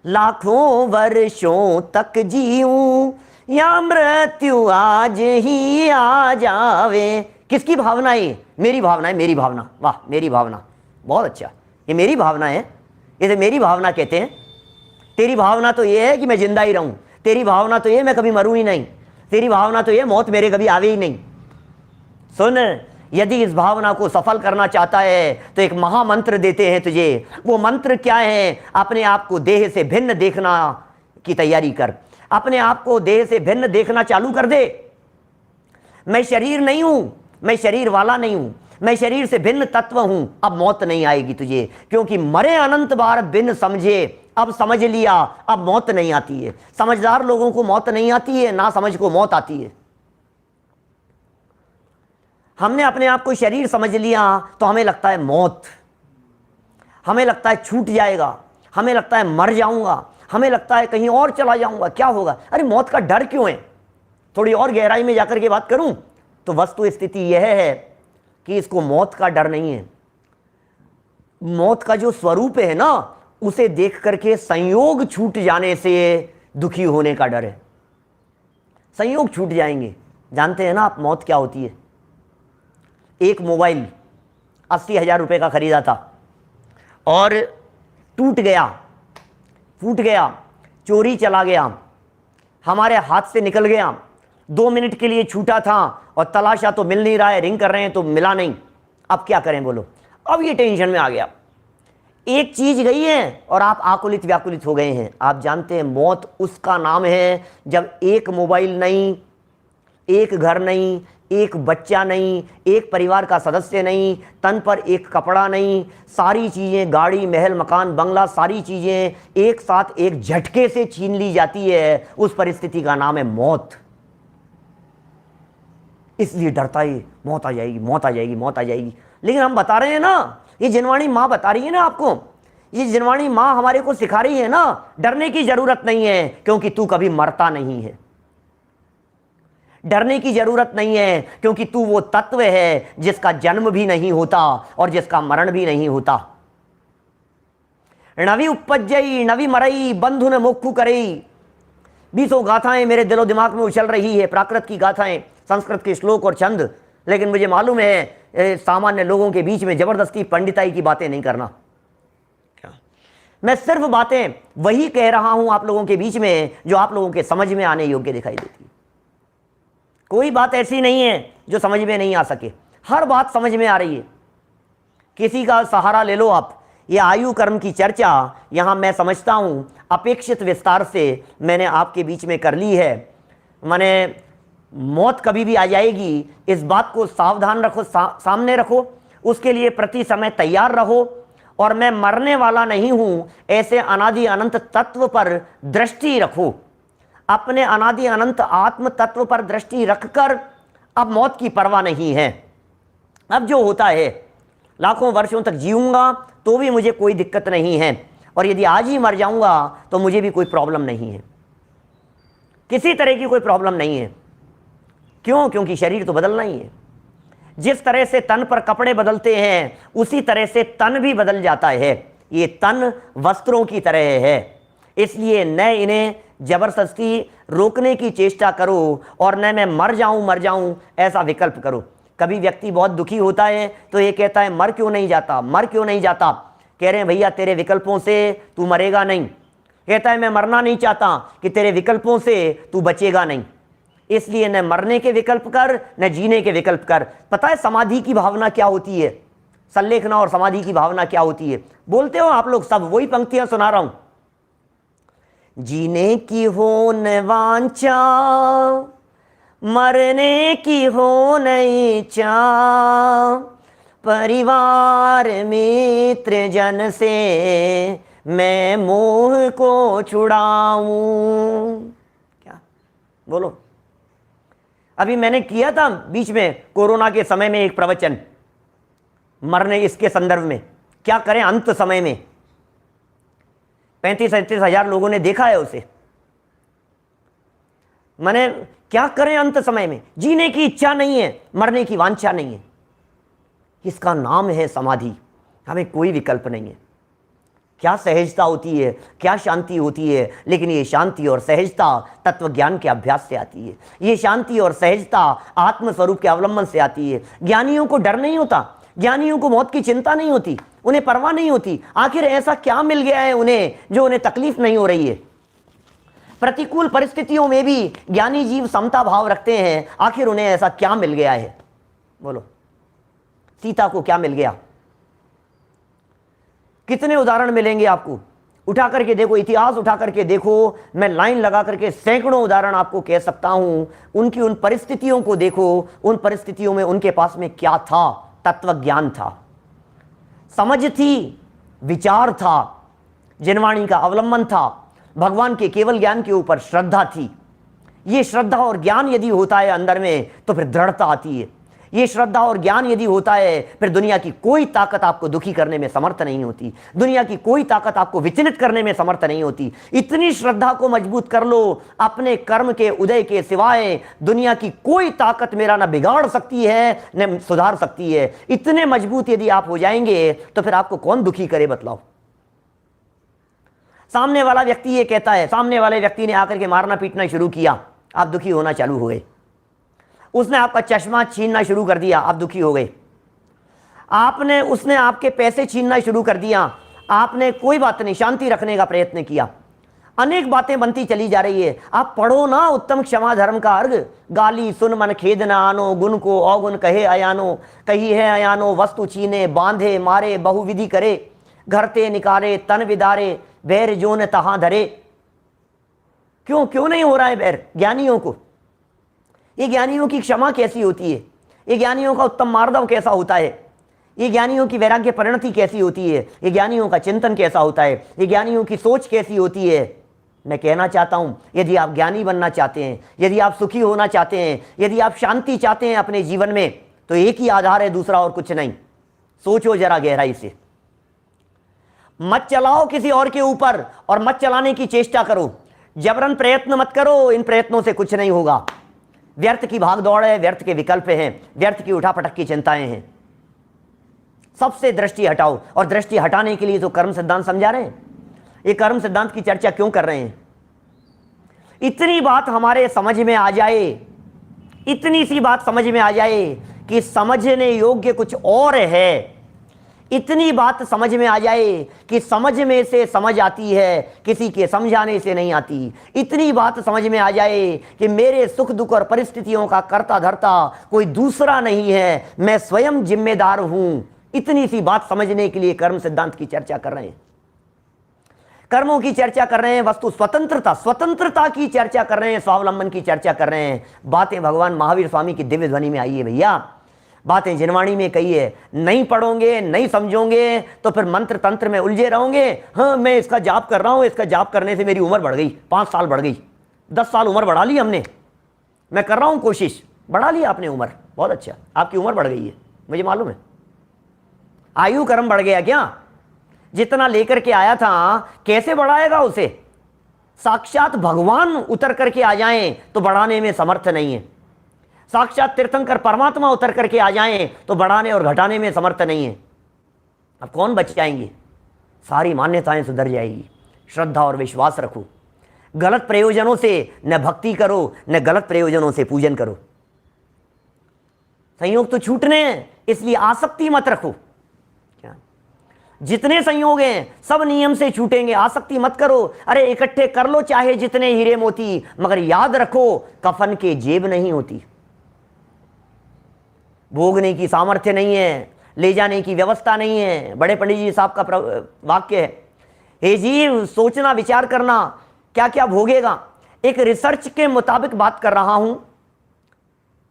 लाखों वर्षों तक जीऊं या मृत्यु आज ही आ जावे। किसकी भावना है? मेरी भावना है, मेरी भावना। वाह, मेरी भावना, बहुत अच्छा, ये मेरी भावना है, इसे मेरी भावना कहते हैं। तेरी भावना तो ये है कि मैं जिंदा ही रहूं, तेरी भावना तो ये मैं कभी मरूं ही नहीं, तेरी भावना तो ये मौत मेरे कभी आवे ही नहीं। सुन, यदि इस भावना को सफल करना चाहता है तो एक महामंत्र देते हैं तुझे। वो मंत्र क्या है? अपने आप को देह से भिन्न देखना की तैयारी कर, अपने आप को देह से भिन्न देखना चालू कर दे। मैं शरीर नहीं हूं, मैं शरीर वाला नहीं हूं, मैं शरीर से भिन्न तत्व हूं। अब मौत नहीं आएगी तुझे, क्योंकि मरे अनंत बार बिन समझे, अब समझ लिया, अब मौत नहीं आती है। समझदार लोगों को मौत नहीं आती है, ना समझ को मौत आती है। हमने अपने आप को शरीर समझ लिया तो हमें लगता है मौत, हमें लगता है छूट जाएगा, हमें लगता है मर जाऊंगा, हमें लगता है कहीं और चला जाऊंगा, क्या होगा। अरे मौत का डर क्यों है? थोड़ी और गहराई में जाकर के बात करूं तो वस्तु स्थिति यह है कि इसको मौत का डर नहीं है। मौत का जो स्वरूप है ना, उसे देख करके संयोग छूट जाने से दुखी होने का डर है। संयोग छूट जाएंगे। जानते हैं ना आप मौत क्या होती है? एक मोबाइल 80,000 रुपये का खरीदा था और टूट गया, फूट गया, चोरी चला गया, हमारे हाथ से निकल गया, 2 मिनट के लिए छूटा था और तलाशा तो मिल नहीं रहा है, रिंग कर रहे हैं तो मिला नहीं। अब क्या करें बोलो? अब ये टेंशन में आ गया। एक चीज गई है और आप आकुलित व्याकुलित हो गए हैं। आप जानते हैं मौत उसका नाम है जब एक मोबाइल नहीं, एक घर नहीं, एक बच्चा नहीं, एक परिवार का सदस्य नहीं, तन पर एक कपड़ा नहीं, सारी चीजें, गाड़ी महल मकान बंगला, सारी चीजें एक साथ एक झटके से छीन ली जाती है। उस परिस्थिति का नाम है मौत। इसलिए डरता है, मौत आ जाएगी, मौत आ जाएगी, मौत आ जाएगी। लेकिन हम बता रहे हैं ना, ये जिनवाणी माँ बता रही है ना आपको, ये जिनवाणी माँ हमारे को सिखा रही है ना, डरने की जरूरत नहीं है क्योंकि तू कभी मरता नहीं है। डरने की जरूरत नहीं है क्योंकि तू वो तत्व है जिसका जन्म भी नहीं होता और जिसका मरण भी नहीं होता। नवी उपजई नवी मरई बंधु न मोक्षु करई, 20 गाथाएं मेरे दिलो दिमाग में उछल रही है, प्राकृत की गाथाएं, संस्कृत के श्लोक और छंद। लेकिन मुझे मालूम है सामान्य लोगों के बीच में जबरदस्ती पंडिताई की बातें नहीं करना। मैं सिर्फ बातें वही कह रहा हूं आप लोगों के बीच में जो आप लोगों के समझ में आने योग्य दिखाई देती है। कोई बात ऐसी नहीं है जो समझ में नहीं आ सके, हर बात समझ में आ रही है। किसी का सहारा ले लो आप। ये आयु कर्म की चर्चा यहां मैं समझता हूं अपेक्षित विस्तार से मैंने आपके बीच में कर ली है। मैंने मौत कभी भी आ जाएगी इस बात को सावधान रखो, सामने रखो, उसके लिए प्रति समय तैयार रहो। और मैं मरने वाला नहीं हूं ऐसे अनादि अनंत तत्व पर दृष्टि रखो। अपने अनादि अनंत आत्म तत्व पर दृष्टि रखकर अब मौत की परवाह नहीं है। अब जो होता है, लाखों वर्षों तक जीऊंगा तो भी मुझे कोई दिक्कत नहीं है, और यदि आज ही मर जाऊंगा तो मुझे भी कोई प्रॉब्लम नहीं है, किसी तरह की कोई प्रॉब्लम नहीं है। क्यों? क्योंकि शरीर तो बदलना ही है। जिस तरह से तन पर कपड़े बदलते हैं उसी तरह से तन भी बदल जाता है। ये तन वस्त्रों की तरह है, इसलिए न इन्हें जबरदस्ती रोकने की चेष्टा करो और न मैं मर जाऊं ऐसा विकल्प करो। कभी व्यक्ति बहुत दुखी होता है तो ये कहता है मर क्यों नहीं जाता, मर क्यों नहीं जाता। कह रहे हैं भैया तेरे विकल्पों से तू मरेगा नहीं। कहता है मैं मरना नहीं चाहता, कि तेरे विकल्पों से तू बचेगा नहीं। इसलिए न मरने के विकल्प कर न जीने के विकल्प कर। पता है समाधि की भावना क्या होती है, संलेखना और समाधि की भावना क्या होती है? बोलते हो आप लोग सब, वही पंक्तियां सुना रहा हूं। जीने की हो न वांछा, मरने की हो न इच्छा, परिवार मित्र जन से मैं मोह को छुड़ाऊं। क्या बोलो? अभी मैंने किया था बीच में कोरोना के समय में एक प्रवचन, मरने इसके संदर्भ में, क्या करें अंत समय में। 35-37 हजार लोगों ने देखा है उसे। मैंने क्या करें अंत समय में, जीने की इच्छा नहीं है, मरने की वांछा नहीं है। इसका नाम है समाधि। हमें कोई विकल्प नहीं है। क्या सहजता होती है, क्या शांति होती है। लेकिन ये शांति और सहजता तत्व ज्ञान के अभ्यास से आती है। ये शांति और सहजता आत्मस्वरूप के अवलंबन से आती है। ज्ञानियों को डर नहीं होता, ज्ञानियों को मौत की चिंता नहीं होती, उन्हें परवाह नहीं होती। आखिर ऐसा क्या मिल गया है उन्हें जो उन्हें तकलीफ नहीं हो रही है। प्रतिकूल परिस्थितियों में भी ज्ञानी जीव समता भाव रखते हैं। आखिर उन्हें ऐसा क्या मिल गया है? बोलो, सीता को क्या मिल गया? कितने उदाहरण मिलेंगे आपको? उठा करके देखो, इतिहास उठा करके देखो। मैं लाइन लगा करके सैकड़ों उदाहरण आपको कह सकता हूं। उनकी उन परिस्थितियों को देखो, उन परिस्थितियों में उनके पास में क्या था? तत्व ज्ञान था, समझ थी, विचार था, जिनवाणी का अवलंबन था, भगवान के केवल ज्ञान के ऊपर श्रद्धा थी। ये श्रद्धा और ज्ञान यदि होता है अंदर में तो फिर दृढ़ता आती है। ये श्रद्धा और ज्ञान यदि होता है फिर दुनिया की कोई ताकत आपको दुखी करने में समर्थ नहीं होती। दुनिया की कोई ताकत आपको विचलित करने में समर्थ नहीं होती। इतनी श्रद्धा को मजबूत कर लो, अपने कर्म के उदय के सिवाय दुनिया की कोई ताकत मेरा न बिगाड़ सकती है न सुधार सकती है। इतने मजबूत यदि आप हो जाएंगे तो फिर आपको कौन दुखी करे बताओ। सामने वाला व्यक्ति ये कहता है, सामने वाले व्यक्ति ने आकर के मारना पीटना शुरू किया, आप दुखी होना चालू हो गए। उसने आपका चश्मा छीनना शुरू कर दिया, आप दुखी हो गए। उसने आपके पैसे छीनना शुरू कर दिया, आपने कोई बात नहीं, शांति रखने का प्रयत्न किया। अनेक बातें बनती चली जा रही है। आप पढ़ो ना उत्तम क्षमा धर्म का अर्घ। गाली सुन मन खेद न आनो, गुण को अवगुण कहे अयानो, कही है अयानो, वस्तु छीने बांधे मारे बहुविधि करे, घर ते निकारे तन विदारे, बैर जो न तहां धरे। क्यों नहीं हो रहा है बैर ज्ञानियों को? ये ज्ञानियों की क्षमा कैसी होती है? ये ज्ञानियों का उत्तम मार्दव कैसा होता है? ये ज्ञानियों की वैराग्य परिणति कैसी होती है? ये ज्ञानियों का चिंतन कैसा होता है? ये ज्ञानियों की सोच कैसी होती है? मैं कहना चाहता हूं, यदि आप ज्ञानी बनना चाहते हैं, यदि आप सुखी होना चाहते हैं, यदि आप शांति चाहते हैं अपने जीवन में, तो एक ही आधार है, दूसरा और कुछ नहीं। सोचो जरा गहराई से। मत चलाओ किसी और के ऊपर और मत चलाने की चेष्टा करो। जबरन प्रयत्न मत करो, इन प्रयत्नों से कुछ नहीं होगा। व्यर्थ की भाग दौड़ है, व्यर्थ के विकल्प हैं, व्यर्थ की उठापटक की चिंताएं हैं। सबसे दृष्टि हटाओ, और दृष्टि हटाने के लिए तो कर्म सिद्धांत समझा रहे हैं। ये कर्म सिद्धांत की चर्चा क्यों कर रहे हैं? इतनी बात हमारे समझ में आ जाए, इतनी सी बात समझ में आ जाए कि समझने योग्य कुछ और है। इतनी बात समझ में आ जाए कि समझ में से समझ आती है, किसी के समझाने से नहीं आती। इतनी बात समझ में आ जाए कि मेरे सुख दुख और परिस्थितियों का कर्ता धर्ता कोई दूसरा नहीं है, मैं स्वयं जिम्मेदार हूं। इतनी सी बात समझने के लिए कर्म सिद्धांत की चर्चा कर रहे हैं, कर्मों की चर्चा कर रहे हैं, वस्तु स्वतंत्रता की चर्चा कर रहे हैं, स्वावलंबन की चर्चा कर रहे हैं। बातें भगवान महावीर स्वामी की दिव्य ध्वनि में आई है भैया, बातें जिनवाणी में कही है। नहीं पढ़ोगे, नहीं समझोगे तो फिर मंत्र तंत्र में उलझे रहोगे। हाँ, मैं इसका जाप कर रहा हूं, इसका जाप करने से मेरी उम्र बढ़ गई, 5 साल बढ़ गई, 10 साल उम्र बढ़ा ली हमने। मैं कर रहा हूं कोशिश, बढ़ा ली आपने उम्र, बहुत अच्छा, आपकी उम्र बढ़ गई है, मुझे मालूम है। आयु कर्म बढ़ गया क्या? जितना लेकर के आया था कैसे बढ़ाएगा उसे? साक्षात भगवान उतर करके आ जाएं तो बढ़ाने में समर्थ नहीं है। साक्षात तीर्थंकर परमात्मा उतर करके आ जाएं तो बढ़ाने और घटाने में समर्थ नहीं है। अब कौन बच जाएंगे? सारी मान्यताएं सुधर जाएगी। श्रद्धा और विश्वास रखो, गलत प्रयोजनों से न भक्ति करो, न गलत प्रयोजनों से पूजन करो। संयोग तो छूटने हैं, इसलिए आसक्ति मत रखो। जितने संयोग हैं सब नियम से छूटेंगे, आसक्ति मत करो। अरे इकट्ठे कर लो चाहे जितने हीरे मोती, मगर याद रखो कफन के जेब नहीं होती। भोगने की सामर्थ्य नहीं है, ले जाने की व्यवस्था नहीं है। बड़े पंडित जी साहब का वाक्य है, हे जीव सोचना विचार करना क्या क्या भोगेगा। एक रिसर्च के मुताबिक बात कर रहा हूं,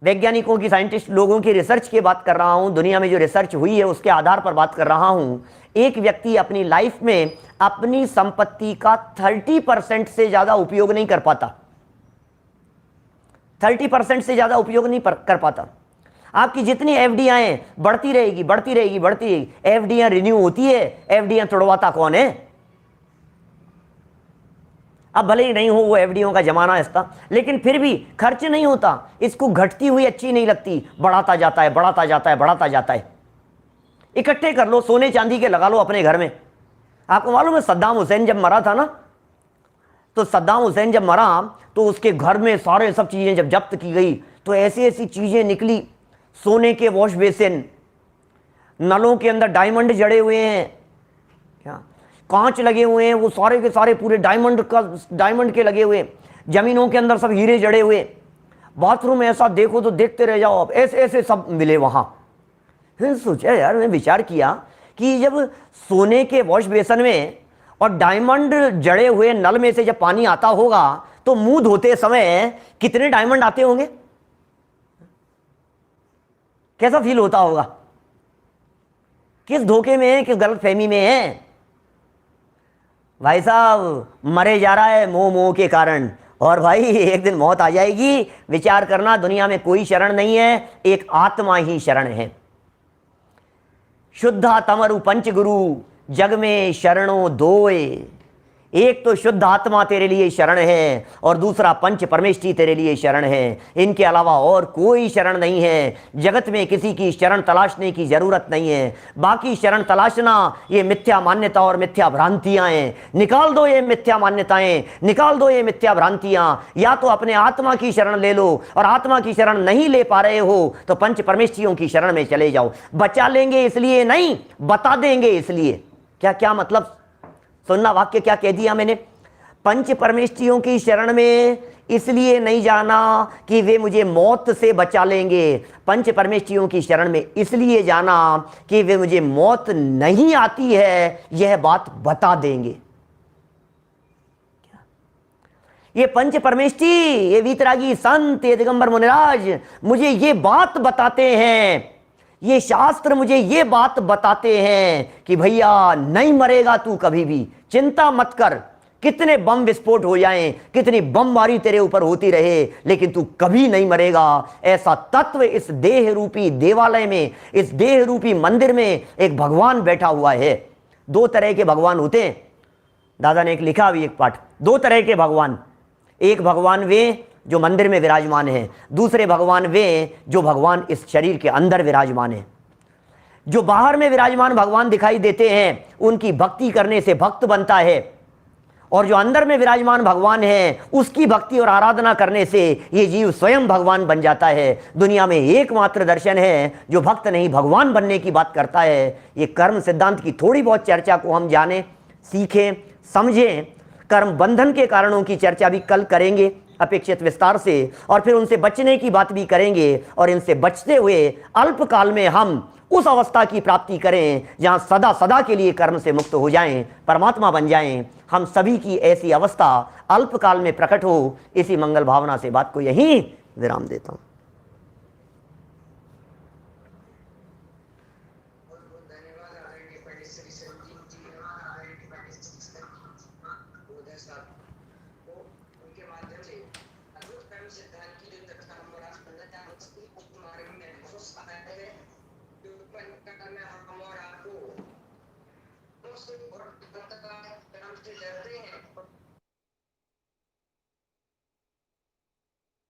वैज्ञानिकों की, साइंटिस्ट लोगों की रिसर्च की बात कर रहा हूं, दुनिया में जो रिसर्च हुई है उसके आधार पर बात कर रहा हूं। एक व्यक्ति अपनी लाइफ में अपनी संपत्ति का 30% से ज्यादा उपयोग नहीं कर पाता, 30% से ज्यादा उपयोग नहीं कर पाता। आपकी जितनी एफडीआई हैं बढ़ती रहेगी, बढ़ती रहेगी, बढ़ती रहेगी। एफडीआई रिन्यू होती है, एफडीआई तोड़वाता कौन है? अब भले ही नहीं हो वो एफडीओ का जमाना इसका, लेकिन फिर भी खर्च नहीं होता। इसको घटती हुई अच्छी नहीं लगती, बढ़ाता जाता है, बढ़ाता जाता है, बढ़ाता जाता है। इकट्ठे कर लो, सोने चांदी के लगा लो अपने घर में। आपको मालूम है सद्दाम हुसैन जब मरा था ना, तो सद्दाम हुसैन जब मरा तो उसके घर में सारे सब चीजें जब जब्त की गई तो ऐसी ऐसी चीजें निकली, सोने के वॉश बेसिन, नलों के अंदर डायमंड जड़े हुए हैं, क्या कांच लगे हुए हैं, वो सारे के सारे पूरे डायमंड के लगे हुए, जमीनों के अंदर सब हीरे जड़े हुए, बाथरूम में ऐसा देखो तो देखते रह जाओ। अब ऐसे ऐसे सब मिले वहां। फिर सोचा यार, मैं विचार किया कि जब सोने के वॉश बेसन में और डायमंड जड़े हुए नल में से जब पानी आता होगा तो मुंह धोते समय कितने डायमंड आते होंगे? कैसा फील होता होगा? किस धोखे में है, किस गलतफहमी में है? भाई साहब मरे जा रहा है मोह मोह के कारण, और भाई एक दिन मौत आ जाएगी। विचार करना, दुनिया में कोई शरण नहीं है, एक आत्मा ही शरण है। शुद्धा तमरु पंच गुरु जग में शरणों दोए। एक तो शुद्ध आत्मा तेरे लिए शरण है और दूसरा पंच परमेष्ठी तेरे लिए शरण है। इनके अलावा और कोई शरण नहीं है। जगत में किसी की शरण तलाशने की जरूरत नहीं है। बाकी शरण तलाशना ये मिथ्या मान्यता और मिथ्या भ्रांतियां हैं। निकाल दो ये मिथ्या मान्यताएं, निकाल दो ये मिथ्या भ्रांतियां। या तो अपने आत्मा की शरण ले लो, और आत्मा की शरण नहीं ले पा रहे हो तो पंच परमेष्ठियों की शरण में चले जाओ। बचा लेंगे इसलिए नहीं, बता देंगे इसलिए। क्या क्या मतलब? सुनना वाक्य क्या कह दिया मैंने? पंच परमेष्ठियों की शरण में इसलिए नहीं जाना कि वे मुझे मौत से बचा लेंगे, पंच परमेष्ठियों की शरण में इसलिए जाना कि वे मुझे मौत नहीं आती है, यह बात बता देंगे। ये पंच परमेष्ठी, ये वीतरागी संत, ये दिगंबर मुनिराज मुझे ये बात बताते हैं, ये शास्त्र मुझे ये बात बताते हैं कि भैया नहीं मरेगा तू कभी भी, चिंता मत कर, कितने बम विस्फोट हो जाएं, कितनी बमबारी तेरे ऊपर होती रहे, लेकिन तू कभी नहीं मरेगा। ऐसा तत्व इस देह रूपी देवालय में, इस देह रूपी मंदिर में एक भगवान बैठा हुआ है। दो तरह के भगवान होते हैं, दादा ने एक लिखा भी एक पाठ, दो तरह के भगवान। एक भगवान वे जो मंदिर में विराजमान है, दूसरे भगवान वे जो भगवान इस शरीर के अंदर विराजमान है। जो बाहर में विराजमान भगवान दिखाई देते हैं, उनकी भक्ति करने से भक्त बनता है, और जो अंदर में विराजमान भगवान है, उसकी भक्ति और आराधना करने से ये जीव स्वयं भगवान बन जाता है। दुनिया में एकमात्र दर्शन है जो भक्त नहीं भगवान बनने की बात करता है। ये कर्म सिद्धांत की थोड़ी बहुत चर्चा को हम जानें, सीखें, समझें। कर्म बंधन के कारणों की चर्चा भी कल करेंगे अपेक्षित विस्तार से, और फिर उनसे बचने की बात भी करेंगे, और इनसे बचते हुए अल्पकाल में हम उस अवस्था की प्राप्ति करें जहां सदा सदा के लिए कर्म से मुक्त हो जाएं, परमात्मा बन जाएं। हम सभी की ऐसी अवस्था अल्पकाल में प्रकट हो, इसी मंगल भावना से बात को यहीं विराम देता हूं। हम और आपको